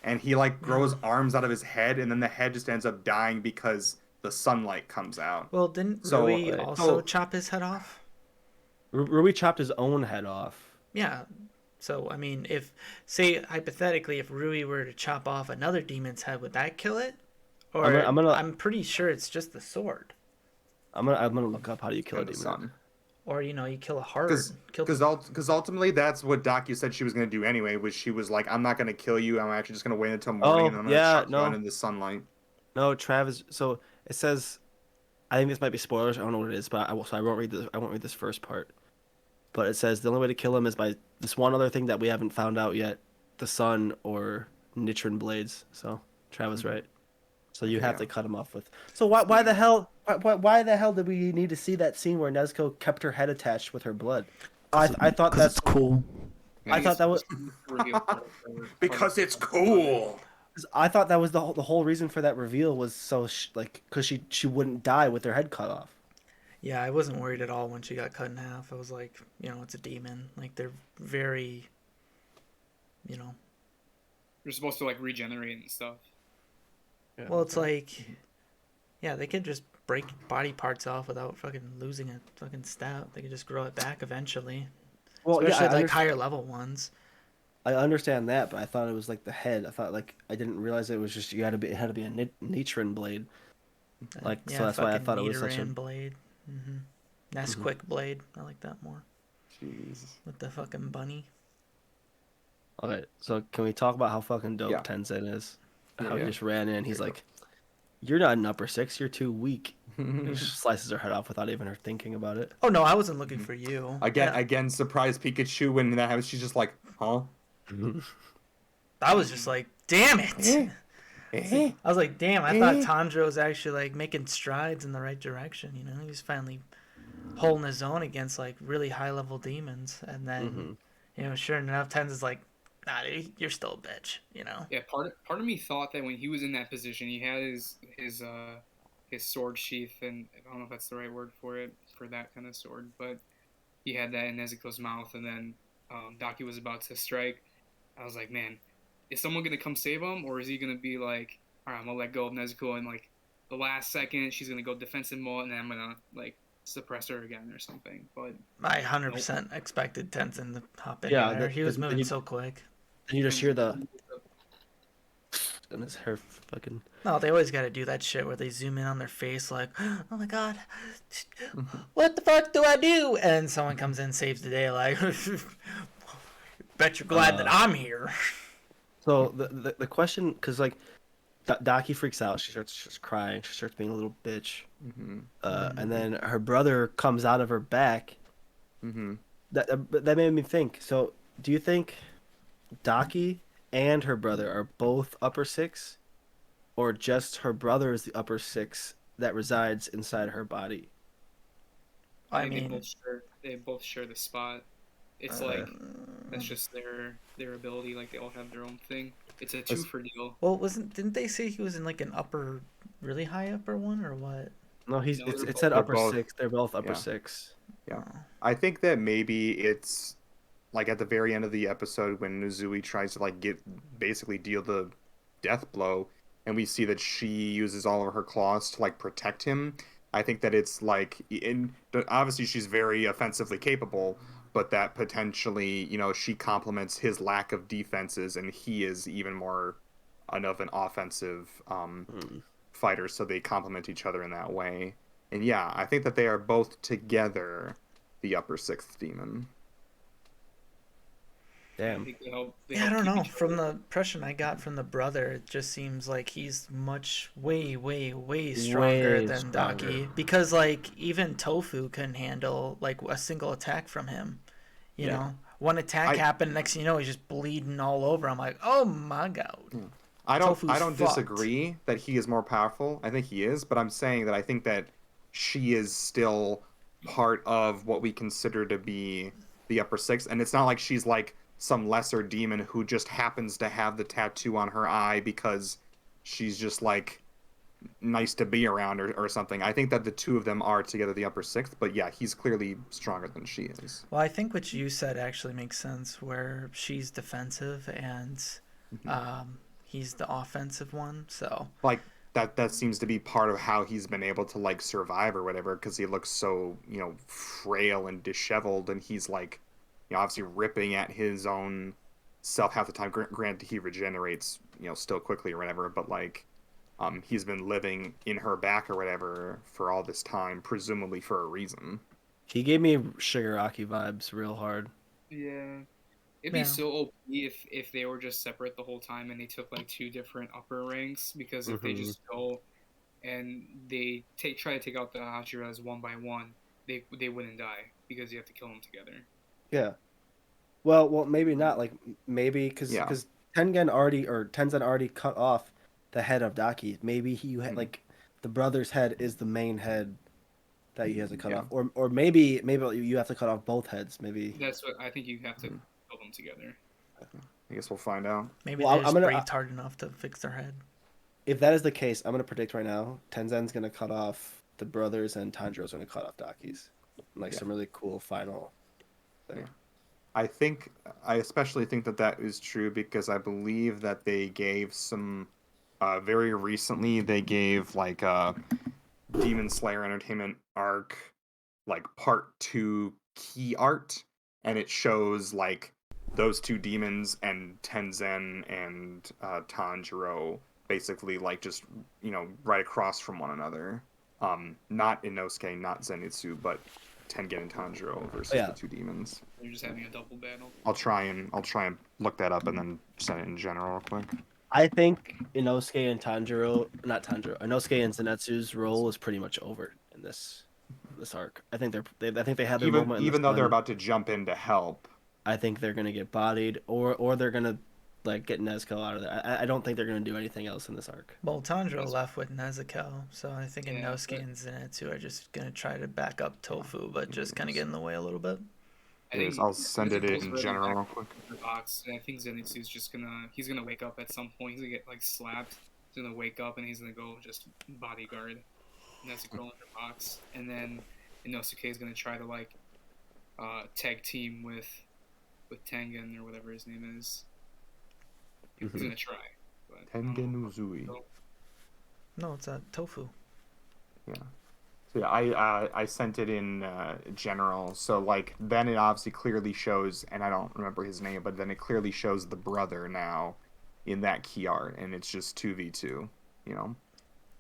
S4: and he like grows arms out of his head, and then the head just ends up dying because the sunlight comes out.
S2: Well, didn't
S4: So,
S2: Rui
S1: uh,
S2: also
S4: so-
S2: chop his head off?
S1: Rui chopped his own head off.
S2: Yeah. So I mean, if say hypothetically, if Rui were to chop off another demon's head, would that kill it? Or I'm pretty sure it's just the sword.
S1: I'm gonna look up how do you kill a
S4: Go to
S1: demon.
S4: sun.
S2: Or you kill a heart.
S4: Because ultimately that's what Daki said she was going to do anyway. Was she was like, I'm not going to kill you. I'm actually just going to wait until morning, and I'm going to chuck you out in the sunlight.
S1: No, Travis. So it says, I think this might be spoilers. I don't know what it is, but I won't read this. I won't read this first part. But it says the only way to kill him is by this one other thing that we haven't found out yet: the sun or Nitrin blades. So Travis, right? So you have to cut him off with. So why the hell why the hell did we need to see that scene where Nezuko kept her head attached with her blood? I thought that's
S2: cool.
S1: I thought that was
S4: Because it's cool.
S1: I thought that was the whole reason for that reveal was so because she wouldn't die with her head cut off.
S2: Yeah, I wasn't worried at all when she got cut in half. I was like, it's a demon. Like they're very,
S3: You're supposed to like regenerate and stuff.
S1: Yeah,
S2: well, it's like, yeah, they could just break body parts off without fucking losing a fucking step. They could just grow it back eventually.
S1: well,
S2: Especially
S1: yeah,
S2: like higher level ones.
S1: I understand that, but I thought it was like the head. I thought I didn't realize it was just it had to be a Nitrin blade. So that's why I thought it was such a
S2: Nidoran blade. Nesquik blade. I like that more.
S4: Jeez.
S2: With the fucking bunny.
S1: Okay, so can we talk about how fucking dope
S4: Yeah.
S1: Tenzin is?
S4: Yeah,
S1: How he
S4: yeah.
S1: just ran in. He's
S4: Here you
S1: like, "You're not an upper six. You're too weak." He just slices her head off without even her thinking about it.
S2: Oh no, I wasn't looking for you.
S4: Again, surprise Pikachu when that happens. She's just like, huh?
S2: I was just like, damn it.
S4: Eh?
S2: I was like, damn, I thought Tanjiro was actually like making strides in the right direction. You know, he's finally holding his own against like really high level demons, and then you know, sure enough, Tenzin's like, nah, dude, you're still a bitch. You know.
S3: Yeah, part of me thought that when he was in that position, he had his sword sheath, and I don't know if that's the right word for it, for that kind of sword, but he had that in Nezuko's mouth, and then Daki was about to strike. I was like, man, is someone gonna come save him, or is he gonna be like, all right, I'm gonna let go of Nezuko, and like the last second she's gonna go defensive mode, and then I'm gonna like suppress her again or something. But
S2: I 100% expected Tenzin to hop in
S1: Yeah,
S2: there. He was
S1: then
S2: moving
S1: you-
S2: so quick.
S1: And you just hear the and his hair fucking.
S2: No, they always got to do that shit where they zoom in on their face, like, oh my god, what the fuck do I do? And someone comes in, saves the day, like, bet you're glad that I'm here.
S1: So the question, because like Daki freaks out, she starts crying, she starts being a little bitch, and then her brother comes out of her back. That made me think. So do you think Daki and her brother are both upper six, or just her brother is the upper six that resides inside her body?
S2: I
S3: think
S2: mean,
S3: they both share the spot. It's like that's just their ability. Like they all have their own thing. It's a two-for deal.
S2: well, didn't they say he was in like an upper, really high upper one, or what?
S1: No,
S3: No, they're
S1: it said
S3: both-
S1: upper
S4: both-
S1: six. They're both upper
S4: yeah.
S1: six.
S4: Yeah. I think that maybe it's like at the very end of the episode when Nozui tries to like basically deal the death blow, and we see that she uses all of her claws to like protect him. I think that it's like, obviously she's very offensively capable, but that potentially, you know, she complements his lack of defenses, and he is even more of an offensive fighter, so they complement each other in that way. And yeah, I think that they are both together the upper sixth demon.
S3: I
S1: Damn.
S3: think they help
S2: Yeah, I don't
S3: keep
S2: know.
S3: each
S2: From
S3: other-
S2: the impression I got from the brother, it just seems like he's much, way, way, way stronger
S1: Way
S2: than Daki.
S1: stronger.
S2: Because, like, even Tofu couldn't handle, like, a single attack from him. You
S4: Yeah.
S2: know? One attack happened, next thing you know, he's just bleeding all over. I'm like, oh my god.
S4: I
S2: Tofu's
S4: don't
S2: fucked.
S4: disagree that he is more powerful. I think he is, but I'm saying that I think that she is still part of what we consider to be the upper six, and it's not like she's like some lesser demon who just happens to have the tattoo on her eye because she's just like nice to be around or something. I think that the two of them are together the upper sixth, but yeah, he's clearly stronger than she is.
S2: Well, I think what you said actually makes sense, where she's defensive and he's the offensive one, so...
S4: Like, that seems to be part of how he's been able to like survive or whatever, because he looks so, you know, frail and disheveled, and he's like, you know, obviously ripping at his own self half the time. Granted, he regenerates, you know, still quickly or whatever, but like, he's been living in her back or whatever for all this time, presumably for a reason.
S1: He gave me Shigaraki vibes real hard.
S3: Yeah. It'd be
S2: Yeah.
S3: so OP if they were just separate the whole time and they took like two different upper ranks, because if they just go and they try to take out the Hachiras one by one, they wouldn't die because you have to kill them together.
S1: Yeah. Well, maybe not. Like maybe because
S4: Yeah.
S1: Tenzin already cut off the head of Daki. Maybe he had like the brother's head is the main head that he has to cut
S4: Yeah.
S1: off, or maybe you have to cut off both heads. Maybe.
S3: That's what I think. You have to kill them together.
S4: I guess we'll find out.
S2: Maybe
S1: Well,
S2: they just breathed hard enough to fix their head.
S1: If that is the case, I'm gonna predict right now. Tenzin's gonna cut off the brothers, and Tanjiro's gonna cut off Daki's. Like some really cool final thing.
S4: I especially think that is true because I believe that they gave some, very recently they gave like a Demon Slayer Entertainment arc, like part 2 key art, and it shows like those two demons and Tenzin and Tanjiro basically like just, you know, right across from one another. Not Inosuke, not Zenitsu, but Tengen and Tanjiro versus the two demons.
S3: They're just having a double battle.
S4: I'll try and look that up and then send it in general real quick.
S1: I think Inosuke and Inosuke and Zenitsu's role is pretty much over in this arc. I think I think they had their moment in the
S4: Even though they're
S1: sun.
S4: about to jump in to help.
S1: I think they're gonna get bodied, or they're gonna like get Nezuko out of there. I don't think they're gonna do anything else in this arc.
S2: Well, Tanjiro left with Nezuko, so I think
S3: Yeah,
S2: Inosuke
S3: but-
S2: and Zenitsu are just gonna try to back up Tofu, but just kind of get in the way a little bit.
S3: I
S4: Yes,
S3: think
S4: I'll send it
S3: Nezuko's
S4: in
S3: already
S4: general
S3: back
S4: real quick.
S3: in the box, and I think Zenitsu's just he's gonna wake up at some point. He's gonna get like slapped. He's gonna wake up and he's gonna go just bodyguard Nezuko in the box, and then Inosuke is gonna try to like tag team with Tengen or whatever his name is. He's
S1: Mhm.
S3: gonna try. But,
S4: Tengen Uzui.
S2: No, it's Tofu.
S4: So yeah, I sent it in general. So like then it obviously clearly shows, and I don't remember his name, but then it clearly shows the brother now in that key art, and it's just 2v2. You know,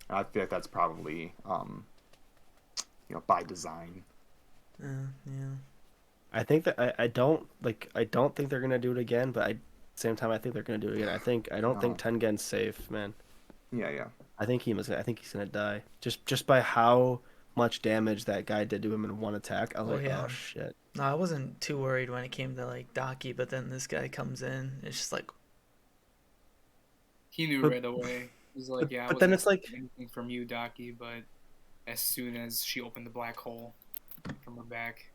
S4: and I feel like that's probably by design.
S2: Yeah.
S1: I think that I don't think they're gonna do it again, but at the same time I think they're gonna do it again. I don't think Tengen's safe, man.
S4: Yeah.
S1: I think he's gonna die just by how much damage that guy did to him in one attack. I was
S2: Oh,
S1: like,
S2: yeah.
S1: oh shit.
S2: No, I wasn't too worried when it came to like Daki, but then this guy comes in. It's just like,
S3: he knew
S1: But-
S3: right away. He's like, yeah. I
S1: but then
S3: wasn't
S1: it's like-
S3: expecting anything from you, Daki, but as soon as she opened the black hole from her back,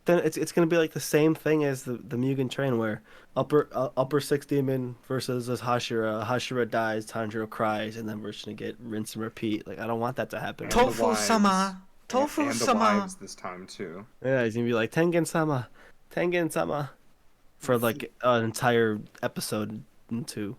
S1: Then it's gonna be like the same thing as the Mugen Train where upper six demon versus this Hashira. Hashira dies, Tanjiro cries, and then we're just gonna get rinse and repeat. Like I don't want that to happen.
S4: And the wives.
S2: Tofu-sama!
S4: And the
S2: Tofu-sama!
S4: wives this time too.
S1: Yeah, he's gonna be like Tengen-sama, Tengen-sama, for like an entire episode and two.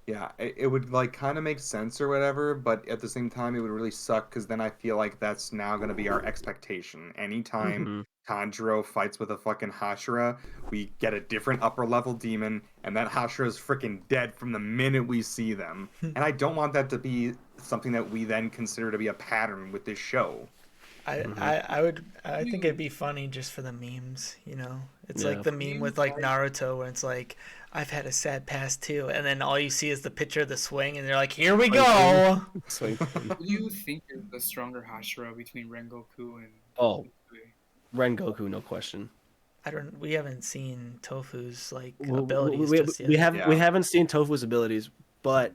S4: Yeah, it would like kind of make sense or whatever, but at the same time, it would really suck because then I feel like that's now going to be our expectation. Anytime
S1: Mhm.
S4: Tanjiro fights with a fucking Hashira, we get a different upper level demon, and that Hashira is freaking dead from the minute we see them. And I don't want that to be something that we then consider to be a pattern with this show.
S2: I think it'd be funny just for the memes, you know? It's
S1: Yeah.
S2: like the meme with like Naruto where it's like, I've had a sad past too, and then all you see is the picture of the swing, and they're like, here we go!
S1: So,
S3: who do you think is the stronger Hashira between Rengoku and
S1: oh,
S3: Uzui?
S1: Rengoku, no question.
S2: We haven't seen Tofu's like
S1: We-
S2: abilities
S1: we,
S2: just yet.
S1: we
S4: Yeah.
S1: haven't seen Tofu's abilities, but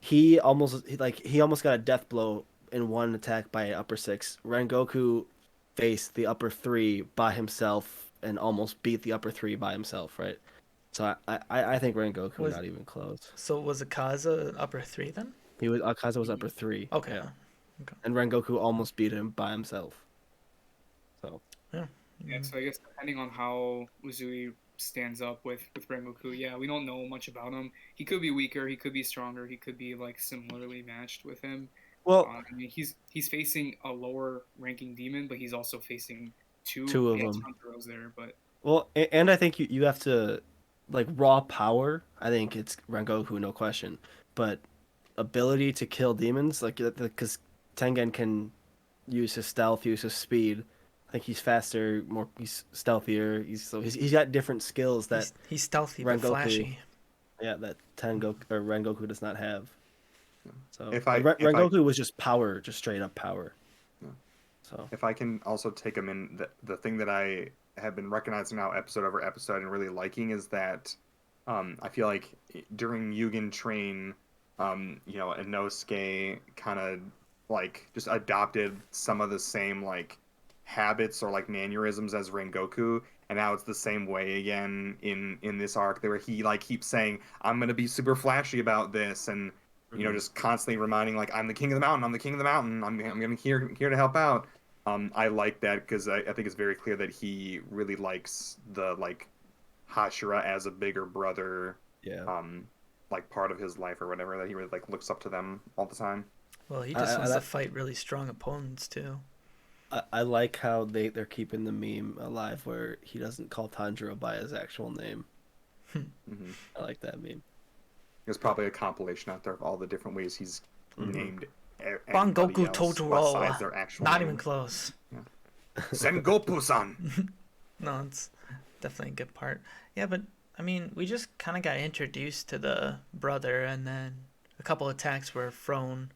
S1: he almost got a death blow in one attack by an upper six. Rengoku faced the upper three by himself and almost beat the upper three by himself, right? So I think Rengoku
S2: Was-
S1: not even close.
S2: So was Akaza an upper 3 then?
S1: He was Akaza was upper three.
S2: Okay.
S1: yeah. And Rengoku almost beat him by himself. So
S3: Yeah, so I guess depending on how Uzui stands up with Rengoku, yeah, we don't know much about him. He could be weaker, he could be stronger, he could be like similarly matched with him.
S1: well,
S3: I mean, he's facing a lower ranking demon, but he's also facing two
S1: of
S3: yeah,
S1: them.
S3: Tanjiros there. But
S1: and I think you have to like raw power. I think it's Rengoku, no question. But ability to kill demons, like because Tengen can use his stealth, use his speed. I think he's faster, he's stealthier. He's got different skills that
S2: He's stealthy but
S1: Rengoku-
S2: flashy.
S1: that Rengoku does not have. So
S4: If I-
S1: Rengoku was just power, just straight up power.
S4: Yeah.
S1: So
S4: If I can also take them in, the thing that I have been recognizing now episode over episode and really liking is that I feel like during Mugen Train, Inosuke kind of like just adopted some of the same like habits or like mannerisms as Rengoku, and now it's the same way again in this arc where he like keeps saying, I'm gonna be super flashy about this, and just constantly reminding like, I'm the king of the mountain, I'm the king of the mountain, I'm gonna here to help out. I like that because I think it's very clear that he really likes the like Hashira as a bigger brother,
S1: yeah,
S4: like part of his life or whatever, that he really like looks up to them all the time.
S2: Well, he just wants
S1: I-
S2: to fight really strong opponents too.
S1: I like how they're keeping the meme alive where he doesn't call Tanjiro by his actual name.
S4: Mm-hmm.
S1: I like that meme.
S4: There's probably a compilation out there of all the different ways he's named.
S2: Bangoku
S4: Bangoku
S2: Totoro.
S4: Their actual
S2: Not
S4: name.
S2: even close.
S4: Sengoku-san.
S2: No, it's definitely a good part. Yeah, but I mean, we just kind of got introduced to the brother, and then a couple attacks were thrown,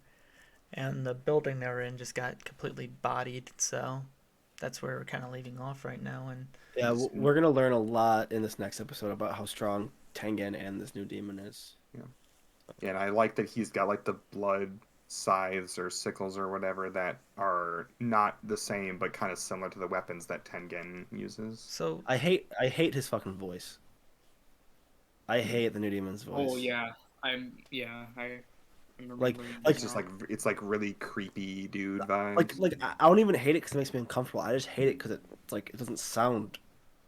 S2: and the building they were in just got completely bodied. So that's where we're kind of leaving off right now. And
S1: Yeah, we're gonna learn a lot in this next episode about how strong Tengen and this new demon is.
S4: Yeah, and I like that he's got like the blood scythes or sickles or whatever that are not the same but kind of similar to the weapons that Tengen uses.
S2: so
S1: I hate his fucking voice. I hate the new demon's voice.
S3: Oh yeah, I remember.
S1: Like-
S4: It's just like it's like really creepy dude vibes.
S1: Like I don't even hate it because it makes me uncomfortable. I just hate it because it's like it doesn't sound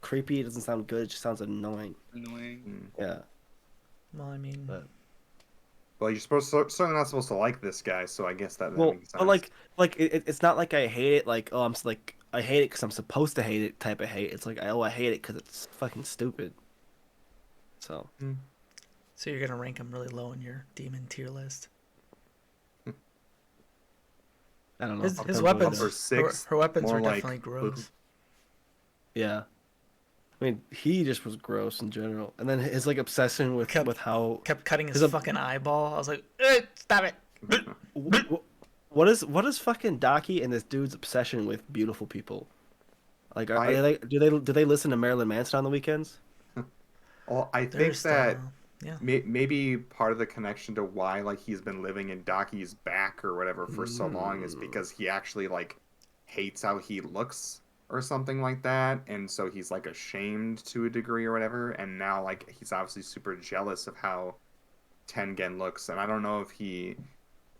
S1: creepy. It doesn't sound good. It just sounds annoying.
S3: annoying.
S1: Yeah.
S2: well, I mean,
S1: But-
S4: Well, you're certainly not supposed to like this guy, so I guess that
S1: Well,
S4: makes sense.
S1: but like it's not like I hate it. Like oh, like I hate it because I'm supposed to hate it. Type of hate. It's like I hate it because it's fucking stupid. So
S2: so you're gonna rank him really low in your demon tier list.
S1: I don't know.
S2: His
S1: Depends on
S2: weapons,
S1: what it
S4: Upper
S1: is.
S4: six,
S2: her weapons
S4: more
S2: are
S4: like
S2: definitely gross.
S1: Yeah. I mean, he just was gross in general, and then his like obsession with how
S2: Kept cutting his
S1: There's a-
S2: fucking eyeball. I was like, stop it.
S1: what is fucking Daki and this dude's obsession with beautiful people? Like, are they like do they listen to Marilyn Manson on the weekends?
S4: Well, I think
S2: There's
S4: that
S2: yeah.
S4: maybe part of the connection to why like he's been living in Daki's back or whatever for so long is because he actually like hates how he looks or something like that, and so he's like ashamed to a degree or whatever, and now like he's obviously super jealous of how Tengen looks, and I don't know if he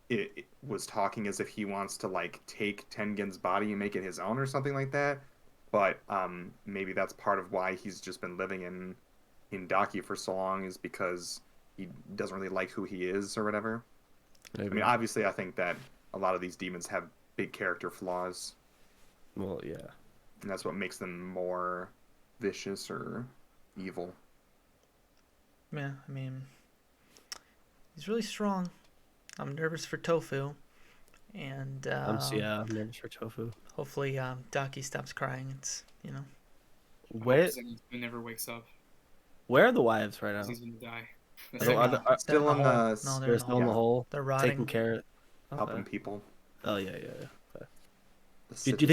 S4: it was talking as if he wants to like take Tengen's body and make it his own or something like that, but maybe that's part of why he's just been living in Daki for so long is because he doesn't really like who he is or whatever.
S1: Maybe.
S4: I mean, obviously, I think that a lot of these demons have big character flaws,
S1: Well, yeah.
S4: and that's what makes them more vicious or evil.
S2: Yeah, I mean, he's really strong. I'm nervous for Tofu, and
S1: I'm nervous for Tofu.
S2: hopefully Daki stops crying. It's
S1: Where
S3: He never wakes up.
S1: where are the wives right
S3: 'Cause
S1: now?
S3: he's gonna die.
S1: So are
S2: they're
S1: are-
S4: Still
S2: in
S4: in
S2: the hole.
S4: the
S2: No, they're
S1: They're
S2: in the
S1: still in the
S2: hole.
S1: hole,
S2: They're rotting.
S1: taking care.
S4: helping
S1: Okay.
S4: people.
S1: Oh yeah.
S4: The
S1: Do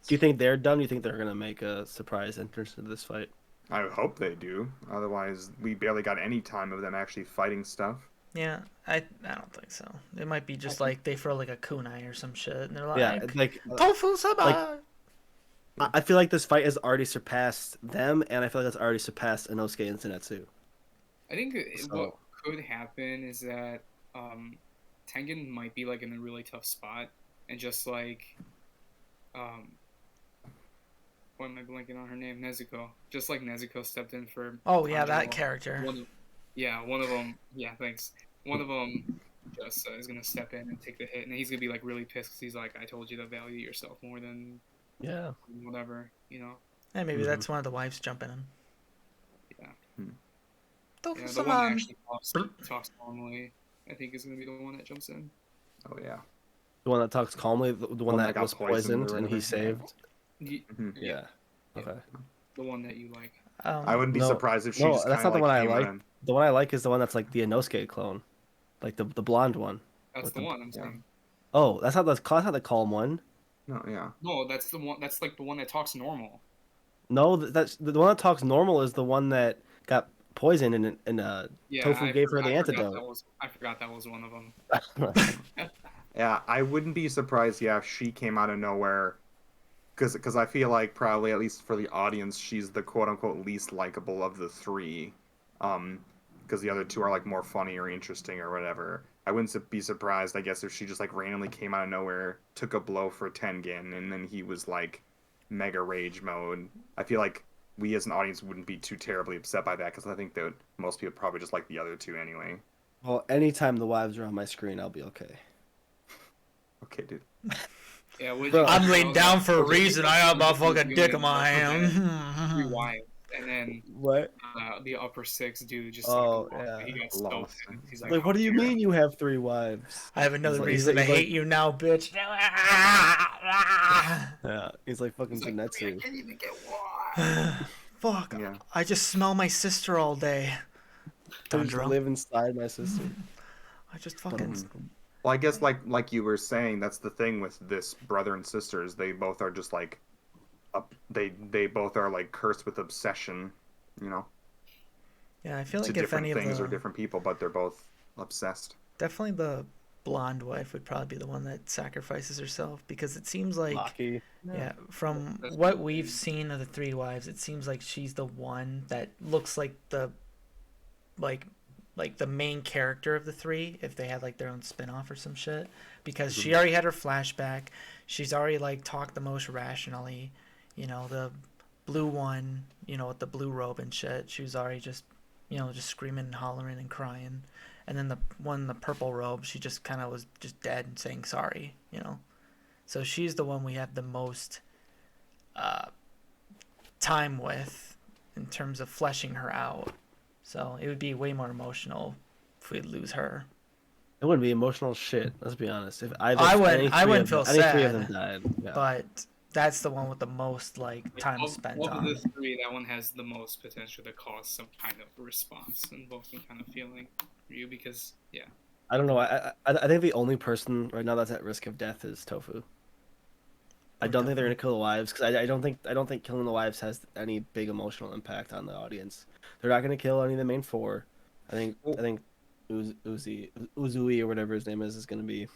S1: you think they're done? Do you think they're gonna make a surprise entrance into this fight?
S4: I hope they do. Otherwise, we barely got any time of them actually fighting stuff.
S2: Yeah, I don't think so. It might be just like they throw like a kunai or some shit, and they're like,
S1: Yeah, like
S2: Tofu sama.
S1: I feel like this fight has already surpassed them, and I feel like it's already surpassed Inosuke and Tsunetsu.
S3: I think
S1: So-
S3: what could happen is that Tengen might be like in a really tough spot, and just like, why am I blanking on her name? Nezuko. Just like Nezuko stepped in for.
S2: Oh yeah, that
S3: Tanjiro.
S2: character.
S3: One of them. Yeah, thanks. One of them just is gonna step in and take the hit, and he's gonna be like really pissed because he's like, "I told you to value yourself more than
S1: Yeah.
S3: whatever," you know.
S2: And maybe that's one of the wives jumping in.
S3: Yeah.
S2: Tofu
S3: Yeah, the one that
S2: sama.
S3: actually talks normally, I think, is gonna be the one that jumps in.
S4: Oh yeah.
S1: The one that talks calmly, the one
S4: One that
S1: that
S4: got
S1: was
S4: poisoned
S1: poisoned
S4: or
S1: and he
S4: whatever.
S1: saved.
S4: Mhm.
S1: Yeah.
S3: Yeah.
S1: Okay.
S3: The one that you like.
S4: I wouldn't be
S1: No,
S4: surprised if she
S1: no,
S4: just
S1: that's
S4: kinda,
S1: not the one I
S4: came
S1: like.
S4: in.
S1: The one I like is the one that's like the Inosuke clone, like the blonde one.
S3: That's
S1: With
S3: the
S1: the-
S3: one I'm
S4: yeah.
S3: saying.
S1: Oh, that's not the calm one.
S4: No, yeah.
S3: No, that's the one. That's like the one that talks normal.
S1: No, that's the one that talks normal is the one that got poisoned and
S3: Yeah,
S1: Tofu gave her the
S3: I forgot
S1: antidote.
S3: I forgot that was one of them.
S4: Yeah, I wouldn't be surprised, yeah, if she came out of nowhere. Because I feel like probably, at least for the audience, she's the quote-unquote least likable of the three. Because the other two are, like, more funny or interesting or whatever. I wouldn't be surprised, I guess, if she just, like, randomly came out of nowhere, took a blow for Tengen, and then he was, like, mega rage mode. I feel like we as an audience wouldn't be too terribly upset by that, because I think that most people probably just like the other two anyway.
S1: Well, anytime the wives are on my screen, I'll be okay.
S4: Okay, dude.
S3: Yeah, would
S1: Bro,
S3: you-
S2: I'm laid down for a
S3: Okay,
S2: reason. I got my
S3: he's
S2: fucking
S3: doing
S2: dick in
S3: it,
S2: my
S3: okay, Three
S2: hand.
S3: wives, and then
S1: What?
S3: the upper six dude just
S1: Oh,
S3: like
S1: yeah.
S3: he got so
S4: Lost.
S3: pissed. He's
S1: Like,
S3: like,
S1: what do you
S3: "I don't care."
S1: mean you have 3 wives?
S2: I have another
S1: He's like-
S2: reason
S1: he's
S2: to
S1: like-
S2: hate you now, bitch.
S1: Yeah, he's like fucking
S3: He's like, "I
S1: Zenetsu.
S3: can't even get one."
S2: Fuck.
S4: Yeah.
S2: I just smell my sister all day.
S1: I just
S2: Tanjiro.
S1: live inside my sister.
S2: I just fucking.
S4: Well, I guess like you were saying, that's the thing with this brother and sisters. They both are just like, they both are like cursed with obsession, you know,
S2: Yeah, I feel
S4: to
S2: like if any
S4: different
S2: of
S4: things
S2: the
S4: or different people, but they're both obsessed.
S2: definitely the blonde wife would probably be the one that sacrifices herself because it seems like
S1: Lucky.
S2: yeah, from
S3: That's
S2: what
S3: probably-
S2: we've seen of the three wives, it seems like she's the one that looks like the like the main character of the three if they had like their own spin-off or some shit because she already had her flashback. She's already like talked the most rationally. You know, the blue one, you know, with the blue robe and shit, she was already just, you know, just screaming and hollering and crying. And then the one in the purple robe, she just kind of was just dead and saying sorry, you know. So she's the one we have the most time with in terms of fleshing her out. So it would be way more emotional if we'd lose her.
S1: It wouldn't be emotional shit. Let's be honest. If either,
S2: I wouldn't-
S1: any
S2: I
S1: three
S2: wouldn't
S1: of
S2: feel
S1: them, any three of
S2: sad,
S1: them died. Yeah.
S2: But that's the one with the most like time spent
S3: of
S2: on.
S3: the three, that one has the most potential to cause some kind of response and both some kind of feeling for you because
S1: I don't know. I think the only person right now that's at risk of death is Tofu. I don't think they're gonna kill the wives because I don't think killing the wives has any big emotional impact on the audience. They're not gonna kill any of the main four. I think Uzui or whatever his name is gonna be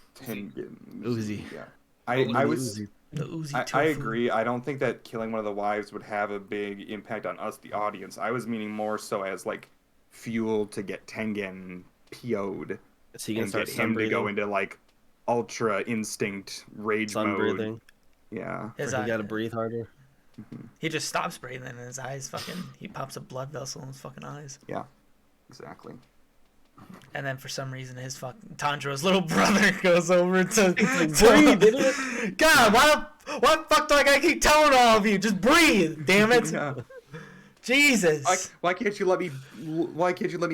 S1: Uzi.
S4: Yeah. I was
S1: Uzi.
S2: The Uzi
S4: I
S2: tofu.
S4: agree. I don't think that killing one of the wives would have a big impact on us, the audience. I was meaning more so as like fuel to get Tengen PO'd
S1: Is he gonna
S4: and
S1: start
S4: get him to
S1: sun
S4: go
S1: breathing?
S4: into like ultra instinct rage
S1: Sun
S4: mode.
S1: breathing.
S4: Yeah.
S2: His
S1: He
S2: eye-
S1: gotta breathe harder.
S2: He just stops breathing and his eyes fucking. He pops a blood vessel in his fucking eyes.
S4: Yeah. Exactly.
S2: And then for some reason his fucking Tanjiro's little brother goes over to
S1: breathe, idiot.
S2: God, why the fuck do I gotta keep telling all of you? Just breathe, damn it.
S4: Yeah.
S2: Jesus.
S4: Why can't you let me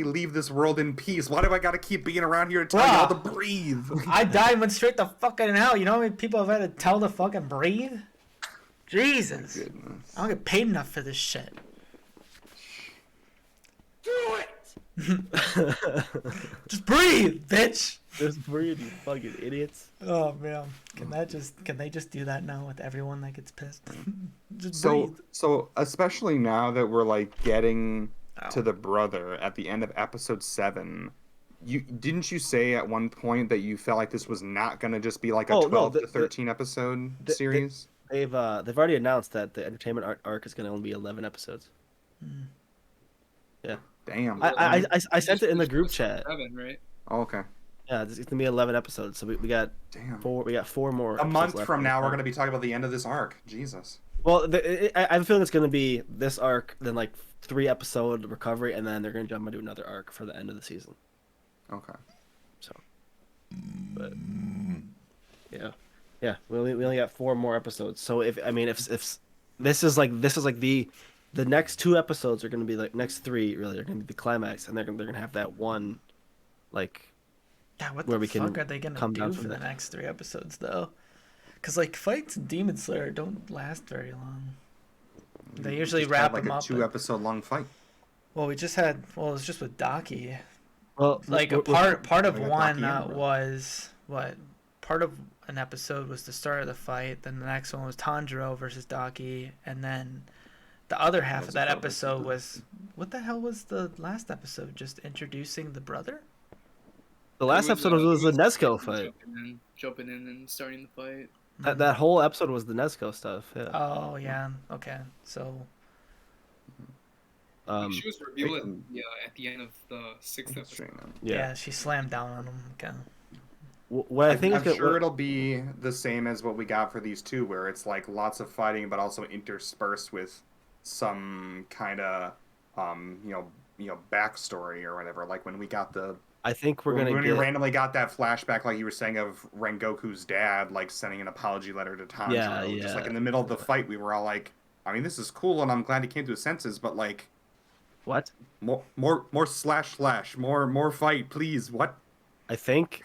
S4: leave this world in peace? Why do I gotta keep being around here to tell you all to breathe?
S2: I died and went straight to fucking hell. You know how many people have had to tell to fucking breathe? Jesus.
S4: Goodness.
S2: I don't get paid enough for this shit. Just breathe, bitch.
S1: Just breathe, you fucking idiots.
S2: Oh man, can they just do that now with everyone that gets pissed? Just
S4: So
S2: breathe.
S4: so especially now that we're like getting
S2: Ow.
S4: to the brother at the end of episode 7, didn't you say at one point that you felt like this was not gonna just be like a
S1: Oh, no,
S4: 12 to
S1: the-
S4: 13 episode
S1: the-
S4: series?
S1: They've already announced that the entertainment arc is gonna only be 11 episodes.
S4: Damn.
S1: I sent it in the group
S3: It's
S1: chat.
S3: 7, right?
S4: Oh, okay.
S1: Yeah, it's gonna be 11 episodes. So we got
S4: Damn.
S1: four. We got 4 more.
S4: A
S1: episodes
S4: month
S1: left
S4: from
S1: in
S4: now,
S1: the
S4: we're
S1: arc.
S4: gonna be talking about the end of this arc. Jesus.
S1: Well, I have a feeling it's gonna be this arc, then like 3 episode recovery, and then they're gonna jump into another arc for the end of the season.
S4: Okay.
S1: But yeah, we only got 4 more episodes. So if this is like the next 2 episodes are gonna be like next 3 really are gonna be the climax, and they're gonna have that one like
S2: Yeah, what
S1: where
S2: the
S1: we can
S2: fuck are they gonna
S1: come
S2: do
S1: down
S2: for
S1: from
S2: the
S1: that.
S2: next 3 episodes though? Because like fights in Demon Slayer don't last very long. They usually
S4: Just
S2: wrap
S4: had, like
S2: them
S4: a
S2: up.
S4: 2-episode long fight.
S2: Well, we just had. Well, it was just with Daki.
S1: well
S2: Like a
S1: we're-
S2: part of
S4: we got
S2: one
S4: Daki and Bro.
S2: was what? Part of an episode was the start of the fight. Then the next one was Tanjiro versus Daki, and then the other half of
S4: Was
S2: that
S4: it Bro versus
S2: episode
S4: Daki?
S2: was what the hell was the last episode? Just introducing the brother.
S1: the last
S3: It
S1: episode was the Nesco fight.
S3: Jumping in and starting the fight.
S1: That whole episode was the Nesco stuff. Yeah.
S2: Oh yeah. Okay. So
S3: She was revealed
S4: can-
S3: at the end of the 6th episode.
S4: Straight up.
S2: yeah, she slammed down on him. Okay.
S1: What I think
S4: I'm
S1: is gonna,
S4: sure it'll be the same as what we got for these 2, where it's like lots of fighting, but also interspersed with some kind of, backstory or whatever. Like when we got
S1: I think we're
S4: when
S1: gonna
S4: we
S1: get.
S4: randomly got that flashback, like you were saying, of Rengoku's dad, like sending an apology letter to Tanjiro.
S1: Yeah,
S4: Just like
S1: yeah.
S4: in the middle of the fight, we were all like, I mean, this is cool, and I'm glad he came to his senses, but like,
S1: What?
S4: more slash, more fight, please. What?
S1: I think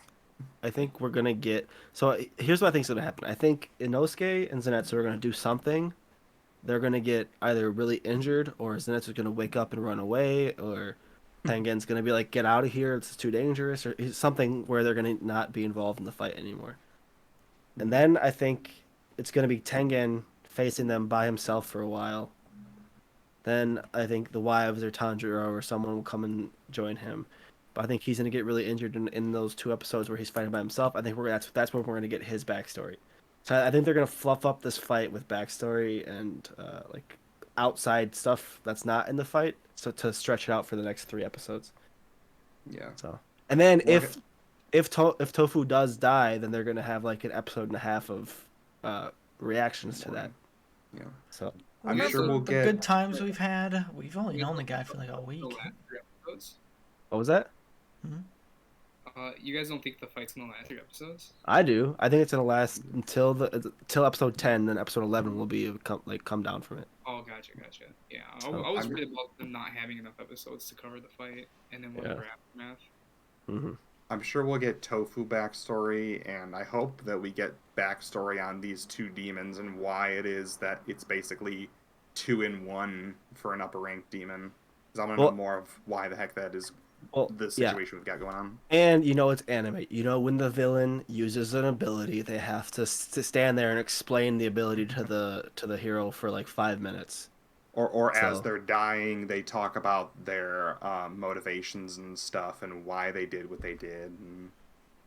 S1: we're gonna get. So here's what I think is gonna happen. I think Inosuke and Zenitsu are gonna do something they're gonna get either really injured, or Zenitsu's gonna wake up and run away, or Tengen's gonna be like, "Get out of here! It's too dangerous," or something where they're gonna not be involved in the fight anymore. And then I think it's gonna be Tengen facing them by himself for a while. Then I think the wives or Tanjiro or someone will come and join him. But I think he's gonna get really injured in those 2 episodes where he's fighting by himself. I think that's when we're gonna get his backstory. So I think they're gonna fluff up this fight with backstory and like outside stuff that's not in the fight, so to stretch it out for the next 3 episodes.
S4: Yeah.
S1: So and then
S4: Well,
S1: if Tofu does die, then they're gonna have like an episode and a half of reactions to that.
S4: Yeah.
S1: So
S4: I'm
S2: Remember
S4: sure we'll
S2: the
S4: get.
S2: good times we've had. We've only known the guy for like a
S3: The
S2: week.
S3: last 3 episodes.
S1: what was that?
S3: You guys don't think the fight's gonna last 3 episodes?
S1: I do. I think it's gonna last until episode 10. Then episode 11 will be come down from it.
S3: Oh, gotcha. Yeah, I
S1: So,
S3: was
S4: I'm-
S3: worried about them not having enough episodes to cover the fight, and then whatever aftermath.
S1: Hmm.
S4: I'm sure we'll get Tofu backstory, and I hope that we get backstory on these 2 demons and why it is that it's basically 2 in 1 for an upper ranked demon. Because I want to
S1: Well-
S4: know more of why the heck that is
S1: Well,
S4: the
S1: yeah.
S4: situation we've got going on.
S1: And it's anime. When the villain uses an ability, they have to stand there and explain the ability to the hero for like 5 minutes.
S4: Or as
S1: So-
S4: they're dying, they talk about their motivations and stuff and why they did what they did and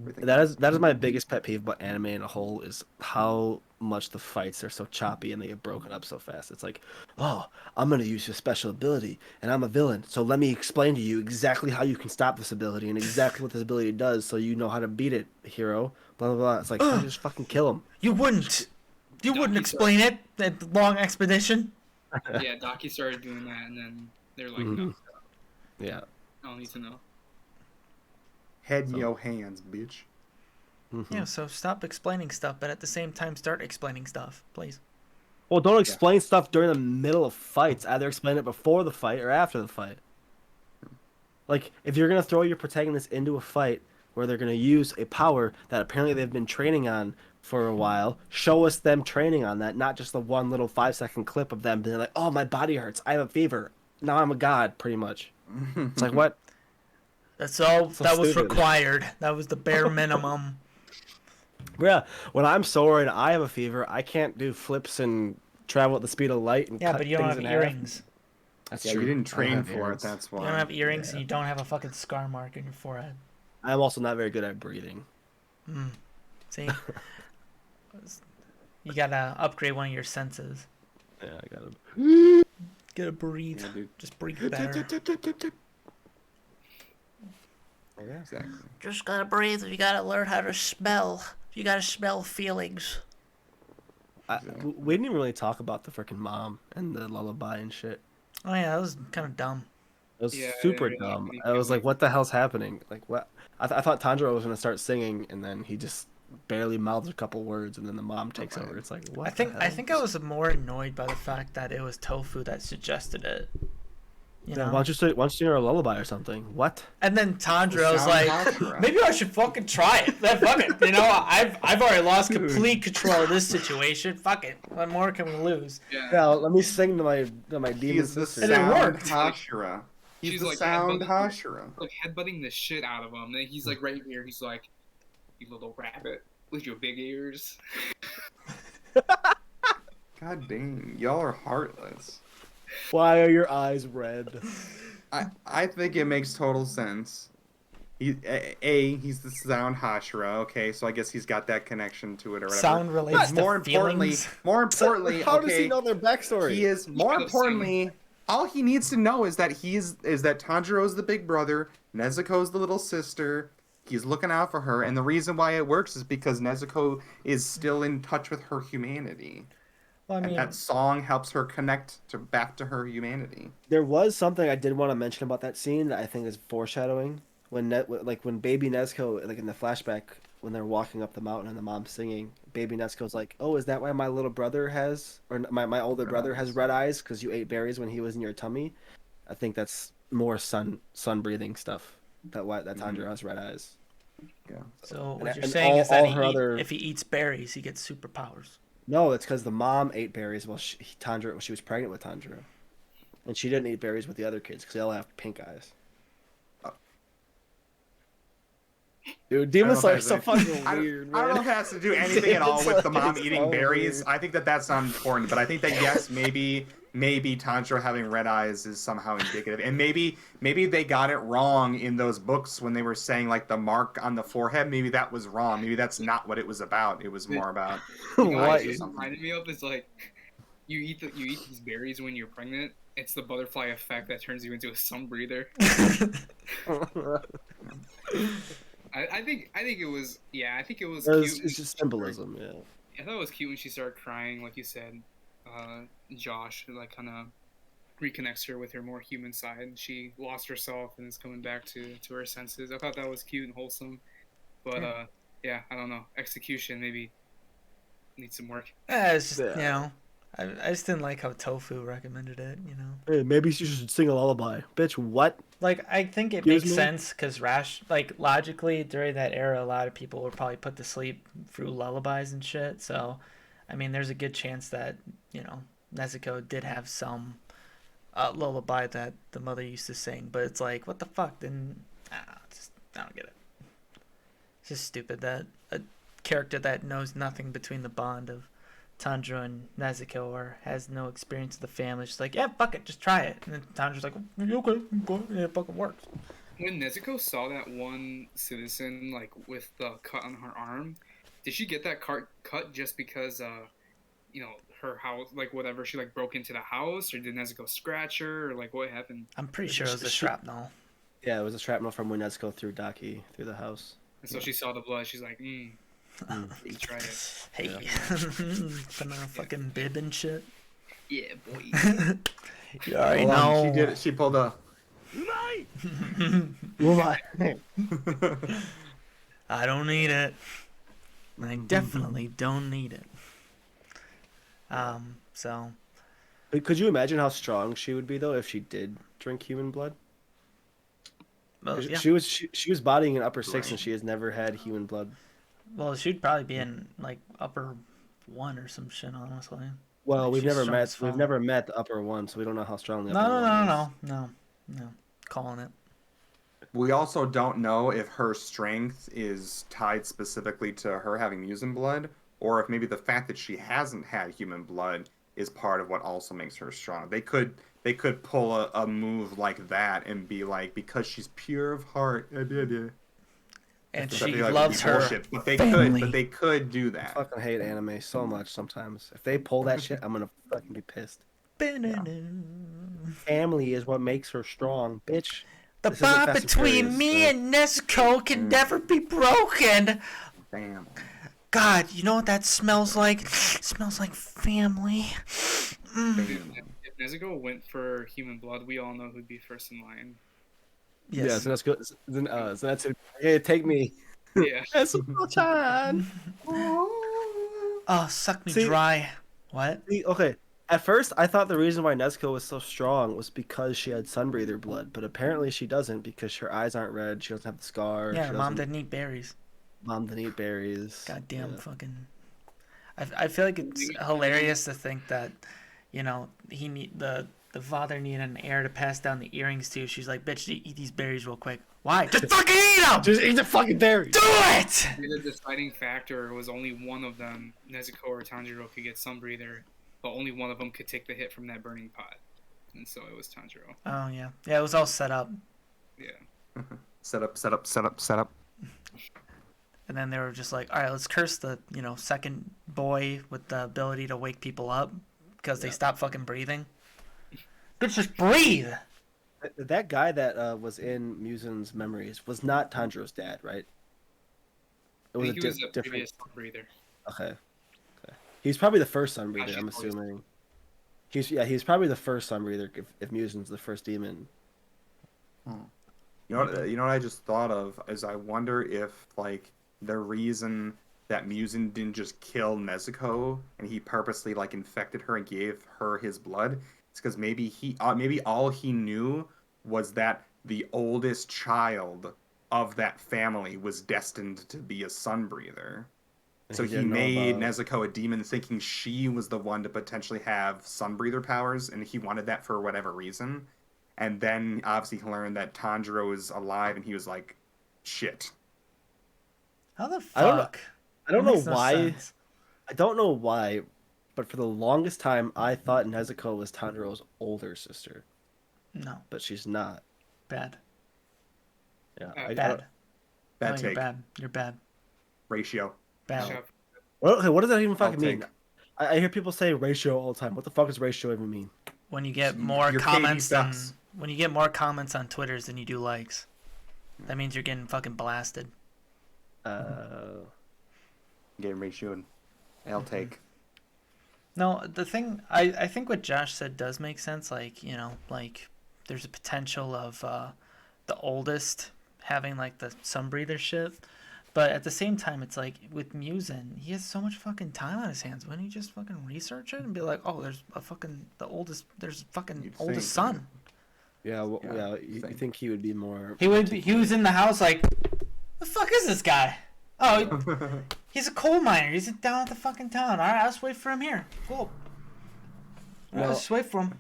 S4: everything.
S1: That is my biggest pet peeve about anime in a whole, is how much the fights are so choppy and they get broken up so fast. It's like, oh, I'm gonna use your special ability and I'm a villain, so let me explain to you exactly how you can stop this ability and exactly what this ability does, so you know how to beat it, hero. Blah blah blah. It's like, just fucking kill him.
S2: You wouldn't. You wouldn't
S3: Donkey
S2: explain it. That long expedition.
S3: Yeah, Daki started doing that, and then they're like,
S1: Mhm.
S3: no,
S1: Yeah.
S3: I don't need to know.
S4: Head
S1: So-
S4: in your hands, bitch.
S1: Mhm.
S2: Yeah. So stop explaining stuff, but at the same time start explaining stuff, please.
S1: Well, don't explain stuff during the middle of fights. Either explain it before the fight or after the fight. Like, if you're gonna throw your protagonist into a fight where they're gonna use a power that apparently they've been training on for a while, show us them training on that, not just the one little 5-second clip of them being like, "Oh, my body hurts. I have a fever. Now I'm a god," pretty much. It's like, what?
S2: That's all
S1: So
S2: that was
S1: stupid.
S2: required. That was the bare minimum.
S1: Yeah, when I'm sore and I have a fever, I can't do flips and travel at the speed of light and
S2: Yeah,
S1: cut
S2: but you don't
S1: things
S2: have
S1: in half.
S2: earrings.
S1: That's
S4: Yeah,
S1: true.
S4: you didn't
S1: I don't
S4: train
S1: have
S4: for it,
S1: earrings.
S4: that's
S2: You
S4: why.
S2: don't have earrings,
S1: Yeah.
S2: and you don't have a fucking scar mark on your forehead.
S1: I'm also not very good at breathing.
S2: See, you gotta upgrade one of your senses.
S1: Yeah, I gotta.
S2: Gotta breathe.
S4: Yeah, dude.
S2: Just breathe better.
S1: Yeah.
S4: Exactly.
S2: Just gotta breathe. You gotta learn how to smell. You gotta smell feelings.
S1: We didn't even really talk about the freaking mom and the lullaby and shit.
S2: Oh yeah, that was kind of dumb.
S1: It was
S3: Yeah, I
S1: super
S3: didn't really
S1: dumb.
S3: think
S1: I was
S3: it
S1: like, what the hell's happening? Like, what? I thought Tanjiro was gonna start singing, and then he just barely mouths a couple words, and then the mom takes over. It's like, what?
S2: I think I was more annoyed by the fact that it was Tofu that suggested it. You
S1: Yeah,
S2: know?
S1: why don't you sing her a lullaby or something? What?
S2: And then Tanjiro was
S4: Sound
S2: like,
S4: Hashira.
S2: maybe I should fucking try it. Then fuck it. I've already lost complete control of this situation. Fuck it. What more can we lose?
S3: Yeah.
S1: Yeah, let me sing to my demon
S4: He's the
S1: sister.
S2: And it
S4: sound
S2: worked.
S4: Hashira. He's
S3: She's
S4: the
S3: like
S4: sound
S3: headbutting-
S4: Hashira.
S3: Like headbutting the shit out of him. Then he's like right here. He's like, "You little rabbit with your big ears."
S4: God dang, y'all are heartless.
S1: Why are your eyes red?
S4: I think it makes total sense. He's the sound Hashira. Okay, so I guess he's got that connection to it or whatever.
S2: Sound relates to
S4: more importantly,
S2: feelings.
S4: more importantly,
S1: How does
S4: okay,
S1: he know their backstory?
S4: he is more
S3: could've
S4: importantly. All he needs to know is that Tanjiro's the big brother, Nezuko's the little sister. He's looking out for her, and the reason why it works is because Nezuko is still in touch with her humanity,
S2: Well, I
S4: and
S2: mean,
S4: that song helps her connect back to her humanity.
S1: There was something I did want to mention about that scene that I think is foreshadowing when when baby Nezuko, like in the flashback when they're walking up the mountain and the mom's singing, baby Nezuko's like, "Oh, is that why my little brother has, or my older brother has red eyes because you ate berries when he was in your tummy?" I think that's more sun breathing stuff. That Tanjiro has red eyes.
S4: Yeah.
S2: so
S1: and-
S2: what you're
S1: and
S2: saying is
S1: all
S2: that
S1: her other-
S2: if he eats berries, he gets superpowers.
S1: No, it's because the mom ate berries while she was pregnant with Tanjiro, and she didn't eat berries with the other kids because they all have pink eyes. Dude,
S4: I don't
S1: Demon
S4: know if
S1: Slayer's
S4: that
S1: so
S4: has
S1: fucking
S4: I
S1: weird,
S4: I don't know
S1: man.
S4: if it has to do anything at all
S1: Demon
S4: with the mom
S1: Slayer's
S4: eating
S1: so
S4: berries.
S1: weird.
S4: I think that's not important, but I think that yes, maybe Tanjiro having red eyes is somehow indicative, and maybe they got it wrong in those books when they were saying like the mark on the forehead. Maybe that was wrong. Maybe that's not what it was about. It was more about
S3: You know what
S1: What?
S4: eyes or
S3: it
S4: something.
S3: reminded me of is like you eat these berries when you're pregnant. It's the butterfly effect that turns you into a sun breather. I think it was I think it was cute.
S1: It's just symbolism, yeah.
S3: I thought it was cute when she started crying, like you said. Josh like kind of reconnects her with her more human side. And she lost herself and is coming back to her senses. I thought that was cute and wholesome. But yeah, I don't know. Execution maybe needs some work.
S2: It's just,
S1: Yeah.
S2: I just didn't like how Tofu recommended it,
S1: Hey, maybe you should sing a lullaby. Bitch, what?
S2: Like, I think it
S1: Excuse
S2: makes
S1: me?
S2: sense because like, logically, during that era, a lot of people were probably put to sleep through lullabies and shit. So, I mean, there's a good chance that, Nezuko did have some lullaby that the mother used to sing. But it's like, what the fuck? I don't get it. It's just stupid that a character that knows nothing between the bond of Tanjiro and Nezuko or has no experience of the family, she's like, yeah, fuck it, just try it. And then Tanjiro's like, okay, go, yeah, it fucking works.
S3: When Nezuko saw that one citizen like with the cut on her arm, did she get that cut just because her house, like whatever, she like broke into the house, or did Nezuko scratch her, or like what happened?
S2: I'm pretty sure it was a
S1: She-
S2: shrapnel.
S1: Yeah, it was a shrapnel from when Nezuko threw Daki through the house.
S3: And so she saw the blood. She's like, let's try it.
S2: Hey, putting on a fucking bib and shit.
S3: Yeah, boy.
S2: You already
S4: Hold on,
S2: know.
S4: She did it. She pulled a.
S2: I don't need it. I definitely don't need it. So
S1: But could you imagine how strong she would be though if she did drink human blood?
S2: well,
S1: 'Cause
S2: yeah.
S1: She was bodying an upper six
S4: Right.
S1: and she has never had human blood.
S2: Well, she'd probably be in like upper one or some shit, honestly.
S1: Well,
S2: Like,
S1: we've
S2: she's
S1: never
S2: strong
S1: met
S2: as fuck.
S1: the upper one, so we don't know how strong the
S2: No,
S1: upper
S2: no,
S1: one
S2: no,
S1: is.
S2: no, no, no. Calling it.
S4: We also don't know if her strength is tied specifically to her having mutant blood, or if maybe the fact that she hasn't had human blood is part of what also makes her strong. They could pull a move like that and be like, because she's pure of heart,
S2: And
S4: Which I
S2: she
S4: feel like would be
S2: loves her
S4: bullshit, but they
S2: family.
S4: could do
S1: I
S4: that.
S1: fucking hate anime so much sometimes. If they pull that shit, I'm gonna fucking be pissed. Family is what makes her strong, bitch.
S2: The
S1: This isn't
S2: bond
S1: Fast and
S2: between
S1: Furious,
S2: me and Nezuko can never be broken.
S4: Damn.
S2: God, you know what that smells like? It smells like family.
S3: If Nezuko went for human blood, we all know who'd be first in line.
S1: Yeah,
S2: Yes.
S1: so that's good. So that's it. Hey, take me.
S3: Yeah.
S1: That's time.
S2: Oh, suck me
S1: See-
S2: dry. What?
S1: Okay. At first, I thought the reason why Nezuko was so strong was because she had Sunbreather blood, but apparently she doesn't because her eyes aren't red. She doesn't have the scar.
S2: Yeah,
S1: she
S2: her mom
S1: doesn't-
S2: didn't eat berries.
S1: Mom didn't eat berries.
S2: Goddamn
S1: Yeah.
S2: fucking. I feel like it's hilarious to think that, the father needed an heir to pass down the earrings to. She's like, bitch, eat these berries real quick. Why? Just fucking eat them!
S1: Just eat the fucking berries.
S2: Do it!
S3: The deciding factor was only one of them, Nezuko or Tanjiro, could get Sunbreather, but only one of them could take the hit from that burning pot. And so it was Tanjiro.
S2: Oh, yeah. Yeah, it was all set up.
S3: Yeah.
S4: Set up.
S2: And then they were just like, all right, let's curse the, second boy with the ability to wake people up because they stop fucking breathing. Bitch, just breathe!
S1: That guy that was in Musen's memories was not Tanjiro's dad, right? It
S3: I
S1: was
S3: think he was a
S1: different.
S3: previous Sunbreather.
S1: Okay. He's probably the first Sunbreather.
S3: Actually,
S1: I'm
S3: it's always-
S1: assuming. He's probably the first Sunbreather if Musen's the first demon.
S4: You know what I just thought of is I wonder if like the reason that Musen didn't just kill Nezuko and he purposely like infected her and gave her his blood, it's because maybe all he knew was that the oldest child of that family was destined to be a Sunbreather. So he
S1: didn't know
S4: made
S1: about-
S4: Nezuko a demon thinking she was the one to potentially have Sunbreather powers, and he wanted that for whatever reason. And then obviously he learned that Tanjiro is alive, and he was like, shit.
S2: How the
S1: I don't know-
S2: fuck?
S1: I don't
S2: That
S1: know
S2: makes no
S1: why.
S2: sense.
S1: I don't know why, but for the longest time, I thought Nezuko was Tanjiro's older sister,
S2: No,
S1: but she's not.
S2: bad.
S1: Yeah,
S3: Bad.
S1: I
S2: Bad.
S4: Bad
S2: No, you're
S4: take.
S2: bad. You're bad.
S4: Ratio.
S2: Bad.
S3: Shove.
S1: Well, okay, what does that even fucking
S4: I'll
S1: mean?
S4: take.
S1: I hear people say ratio all the time. What the fuck does ratio even mean?
S2: When you get
S4: So
S2: more
S4: your KD
S2: comments than
S4: sucks.
S2: when you get more comments on Twitters than you do likes, that means you're getting fucking blasted.
S4: Game ratio. And I'll take.
S2: No, the thing I think what Josh said does make sense. Like, you know, like there's a potential of the oldest having like the Sunbreather shit. But at the same time, it's like with Musen, he has so much fucking time on his hands. Wouldn't he just fucking research it and be like, oh, there's a fucking there's fucking
S4: You'd
S2: oldest
S4: think,
S2: son.
S1: Yeah, well,
S4: Yeah,
S1: yeah. You
S4: same.
S1: think he would be more?
S2: He was in the house like, the fuck is this guy? Oh, he's a coal miner. He's down at the fucking town. All right, I'll just wait for him here. Cool. All right,
S1: Well,
S2: let's just wait for him.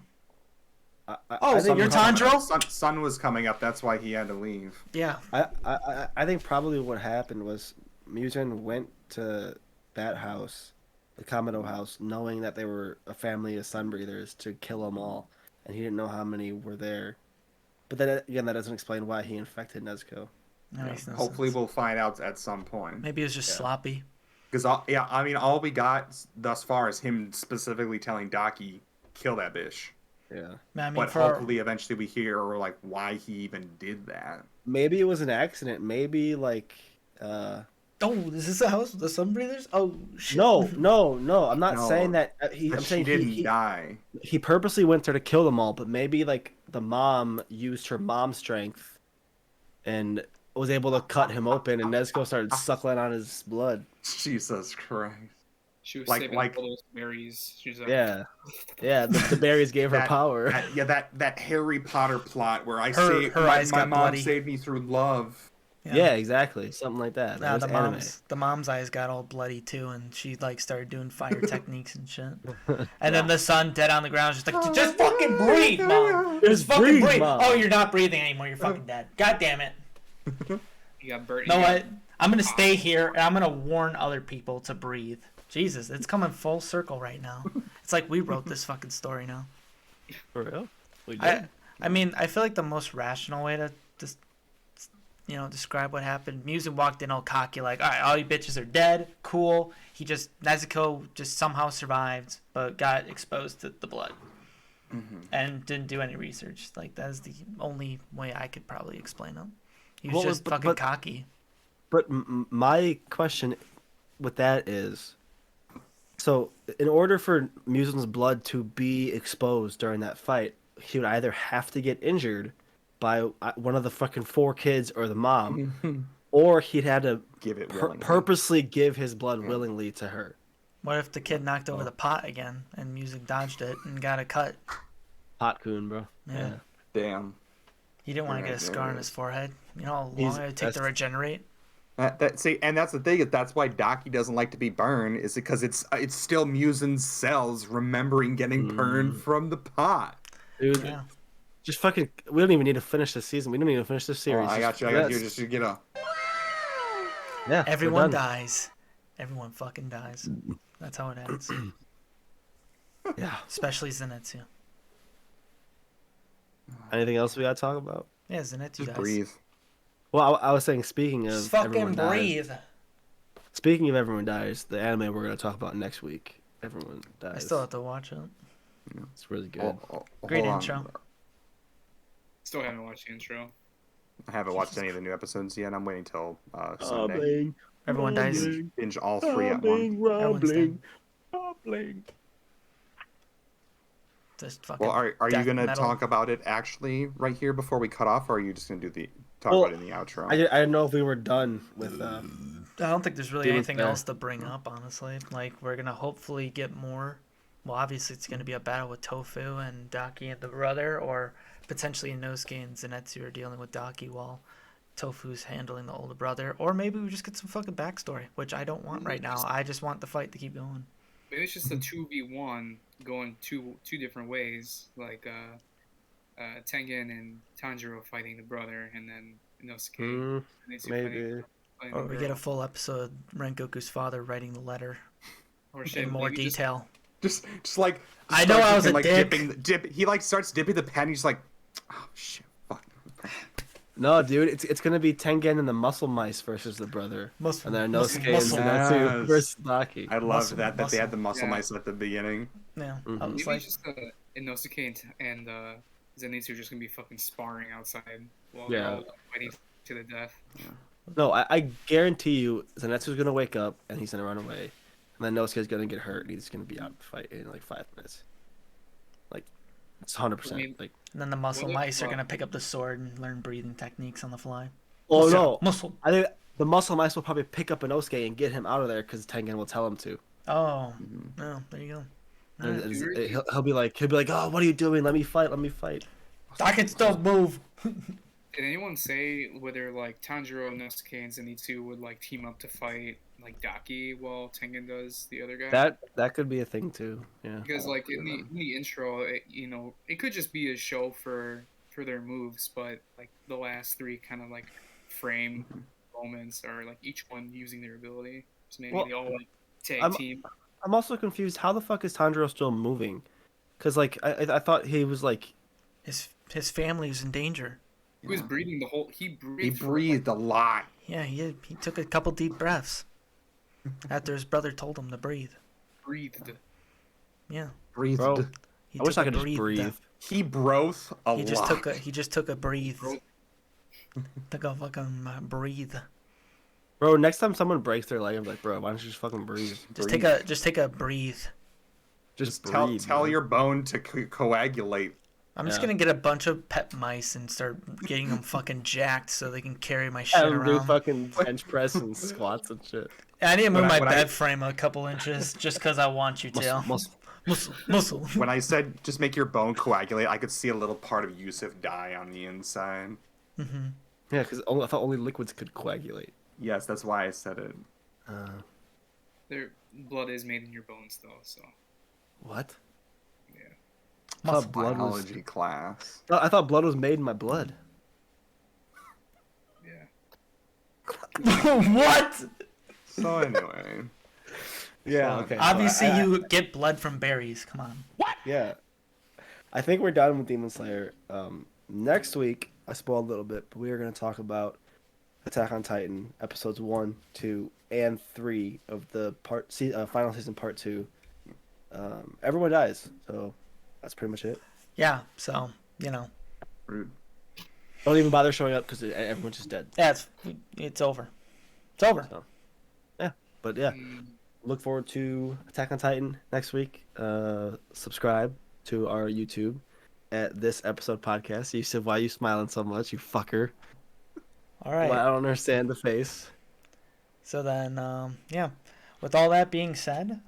S1: I
S2: so
S1: think
S2: you're Tanjiro?
S4: Sun was coming up. That's why he had to leave.
S2: Yeah.
S1: I think probably what happened was Musen went to that house, the Kamado house, knowing that they were a family of Sunbreathers to kill them all, and he didn't know how many were there. But then again, that doesn't explain why he infected Nezuko.
S2: That makes no
S4: Hopefully,
S2: sense.
S4: we'll find out at some point.
S2: Maybe it was just
S1: Yeah.
S2: sloppy.
S4: Because I mean, all we got thus far is him specifically telling Daki, "Kill that bitch."
S1: Yeah.
S2: I mean,
S4: But
S2: for
S4: hopefully, eventually, we hear like why he even did that.
S1: Maybe it was an accident. Maybe like
S2: oh, is this a house with the Sunbreathers? Oh shit.
S1: no. I'm not
S4: No,
S1: saying that he.
S4: But
S1: I'm
S4: she
S1: saying
S4: didn't die.
S1: he purposely went there to kill them all. But maybe like the mom used her mom strength, and was able to cut him open, and Nezuko started suckling on his blood.
S4: Jesus Christ.
S3: She was
S4: Like-
S3: saving
S4: like-
S3: all those berries. She's like,
S1: Yeah, yeah. The berries gave her
S4: That-
S1: power.
S4: That Harry Potter plot where
S2: Her eyes
S4: my
S2: got
S4: mom
S2: bloody.
S4: saved me through love.
S1: Yeah, exactly. Something like that.
S2: Now
S1: That
S2: the
S1: was anime.
S2: mom's eyes got all bloody too, and she like started doing fire techniques and shit. And then the son dead on the ground, just like, just fucking breathe, mom. Just fucking
S1: breathe,
S2: breathe.
S1: Mom.
S2: Oh, you're not breathing anymore. You're fucking dead. God damn it.
S3: you got Bert.
S2: You know what? I'm gonna stay here and I'm gonna warn other people to breathe. Jesus, it's coming full circle right now. It's like we wrote this fucking story now.
S1: For real? We
S2: I mean, I feel like the most rational way to just, describe what happened. Musen walked in all cocky, like, all right, all you bitches are dead. Cool. Nezuko just somehow survived, but got exposed to the blood. And didn't do any research. Like, that's the only way I could probably explain him. He was
S1: Well,
S2: just fucking
S1: but-
S2: cocky.
S1: But my question with that is, so in order for Musen's blood to be exposed during that fight, he would either have to get injured by one of the fucking 4 kids or the mom, or he'd had to
S4: Give it willingly.
S1: purposely give his blood willingly to her.
S2: What if the kid knocked over the pot again and Musen dodged it and got a cut?
S1: Hot coon, bro.
S2: Yeah.
S4: Damn.
S2: He didn't want to
S4: Yeah,
S2: get a scar on
S4: yeah.
S2: his forehead. You know how long
S1: He's-
S2: it would take to
S1: that's-
S2: regenerate?
S4: See, and that's the thing. That's why Daki doesn't like to be burned. Is because it's still Musen's cells remembering getting burned from the pot.
S1: Dude,
S2: Yeah.
S1: just fucking. We don't even need to finish this season. We don't need to finish this
S4: Oh,
S1: series.
S4: I got you. Just to get a.
S1: Yeah, we're
S2: Everyone
S1: done.
S2: dies. Everyone fucking dies. That's how it ends.
S1: Yeah.
S2: Especially Zenitsu.
S1: Anything else we gotta talk about?
S2: Yeah, Zenitsu
S4: Just
S2: dies.
S4: breathe.
S1: Well, I was saying, speaking of
S2: Just
S1: everyone
S2: fucking
S1: dies,
S2: breathe.
S1: speaking of everyone dies, the anime we're gonna talk about next week. Everyone dies.
S2: I still have to watch it.
S1: It's really good.
S2: Great
S4: hold on.
S2: intro.
S3: Still haven't watched the intro.
S4: I haven't watched any of the new episodes yet. I'm waiting till Sunday.
S1: Rumbling,
S2: Everyone dies.
S1: rumbling,
S4: Binge all 3 at once.
S1: rumbling, rumbling.
S2: Just fucking.
S4: Well, are you
S2: death
S4: gonna
S2: metal.
S4: talk about it actually right here before we cut off, or are you just gonna do the talk
S1: Well,
S4: about it in the outro?
S1: I didn't know if we were done with.
S2: I don't think there's really
S1: Demon
S2: anything
S1: Slayer.
S2: else to bring up, honestly. Like, we're gonna hopefully get more. Well, obviously, it's gonna be a battle with Tofu and Daki and the brother, or potentially Inosuke and Zenitsu are dealing with Daki while Tofu's handling the older brother, or maybe we just get some fucking backstory, which I don't want right now. I just want the fight to keep going.
S3: Maybe it's just a 2v1 going two different ways, like Tengen and Tanjiro fighting the brother, and then Inosuke and Zenitsu
S1: Maybe.
S3: fighting
S2: Or
S3: the
S2: we
S3: girl.
S2: get a full episode Rengoku's father writing the letter
S3: Or shit,
S2: in more
S3: maybe just-
S2: detail.
S4: Just like
S2: I know
S4: starts
S2: I was
S4: fucking,
S2: a
S4: like
S2: dick.
S4: dip. He like starts dipping the pen. He's like, oh shit, fuck.
S1: No, dude, it's gonna be Tengen and the Muscle Mice versus the brother,
S2: Muscle,
S1: and then
S2: muscle,
S1: Inosuke and
S2: muscle.
S1: Zenitsu
S4: Yes.
S1: versus Daki.
S4: I love
S2: Muscle,
S4: that they had the muscle
S3: Yeah.
S4: mice at the beginning.
S2: Yeah, I
S1: Mhm.
S2: was
S3: Maybe
S2: like,
S3: just Inosuke and Zenitsu are just gonna be fucking sparring outside while
S1: Yeah.
S3: they're all fighting to the death.
S1: No, I guarantee you, Zenitsu's gonna wake up and he's gonna run away, and then Inosuke's gonna get hurt and he's gonna be out of the fight in like 5 minutes. Like, it's 100%.
S3: I mean-
S1: Like,
S2: and then the muscle
S3: Well,
S2: mice are
S3: well-
S2: gonna pick up the sword and learn breathing techniques on the fly.
S1: oh
S2: Muscle,
S1: no,
S2: muscle.
S1: I think the Muscle Mice will probably pick up Inosuke and get him out of there because Tengen will tell him to.
S2: Oh, no, there you go.
S1: And
S2: Alright.
S1: he'll be like, oh, what are you doing? Let me fight.
S2: I can still move.
S3: Did anyone say whether like Tanjiro, Inosuke, and Zenitsu would like team up to fight like Daki while Tengen does the other guy?
S1: That could be a thing too. Yeah.
S3: Because like in the intro, it could just be a show for their moves, but like the last 3 kind of like frame moments are like each one using their ability. So maybe
S1: Well,
S3: they all like tag
S1: I'm-
S3: team.
S1: I'm also confused. How the fuck is Tanjiro still moving? Because like I thought he was like
S2: His family is in danger.
S3: He was breathing the whole. He
S4: He
S3: breathed. for,
S4: breathed a lot.
S2: Yeah, he took a couple deep breaths after his brother told him to breathe.
S3: breathed.
S2: Yeah,
S4: Breathed.
S1: Bro.
S2: he
S1: I wish
S2: took
S1: I
S2: a
S1: could just breathe.
S4: He broth a
S2: He
S4: lot.
S2: just took a breathe.
S3: Bro.
S2: Took a fucking breathe.
S1: Bro, next time someone breaks their leg, I'm like, bro, why don't you just fucking breathe?
S2: Just
S4: Breathe.
S2: take a breathe.
S1: Just
S4: tell
S1: breathe.
S4: tell
S1: man.
S4: your bone to coagulate.
S2: I'm just
S1: Yeah.
S2: gonna get a bunch of pet mice and start getting them fucking jacked so they can carry my shit
S1: Have him do
S2: around.
S1: fucking bench press and squats and shit.
S2: I need to move
S4: When I-
S2: my
S4: when I-
S2: bed frame a couple inches just because I want you to. Muscle.
S4: When I said just make your bone coagulate, I could see a little part of Yusuf die on the inside.
S2: Mm-hmm.
S1: Yeah, because I thought only liquids could coagulate.
S4: Yes, that's why I said it.
S3: Their blood is made in your bones, though. So
S1: What?
S3: yeah.
S1: I thought blood was.
S4: Biology class.
S1: I thought blood was made in my blood.
S3: Yeah.
S2: What?
S4: So anyway,
S1: Yeah.
S4: Okay.
S2: Obviously,
S1: I-
S2: you get blood from berries. Come on.
S1: Yeah. I think we're done with Demon Slayer. Next week, I spoiled a little bit, but we are going to talk about Attack on Titan episodes 1, 2, and 3 of the final season part 2. Everyone dies, so that's pretty much it.
S2: Yeah. So
S4: rude.
S1: Don't even bother showing up because everyone's just dead.
S2: yeah, it's over. It's over.
S1: So, but yeah,
S3: Mm,
S1: look forward to Attack on Titan next week. Subscribe to our YouTube at This Episode Podcast. You said, why are you smiling so much, you fucker?
S2: All right.
S1: Well, I don't understand the face.
S2: So then, yeah. With all that being said,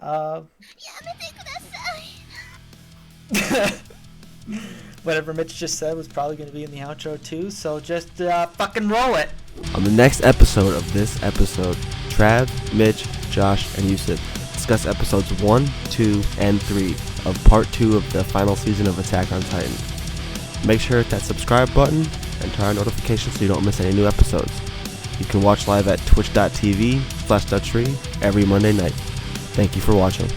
S2: whatever Mitch just said was probably going to be in the outro too. So just fucking roll it.
S1: On the next episode of This Episode, Trav, Mitch, Josh, and Yusuf discuss episodes 1, 2, and 3 of part 2 of the final season of Attack on Titan. Make sure to hit that subscribe button and turn on notifications so you don't miss any new episodes. You can watch live at twitch.tv/Dutchry every Monday night. Thank you for watching.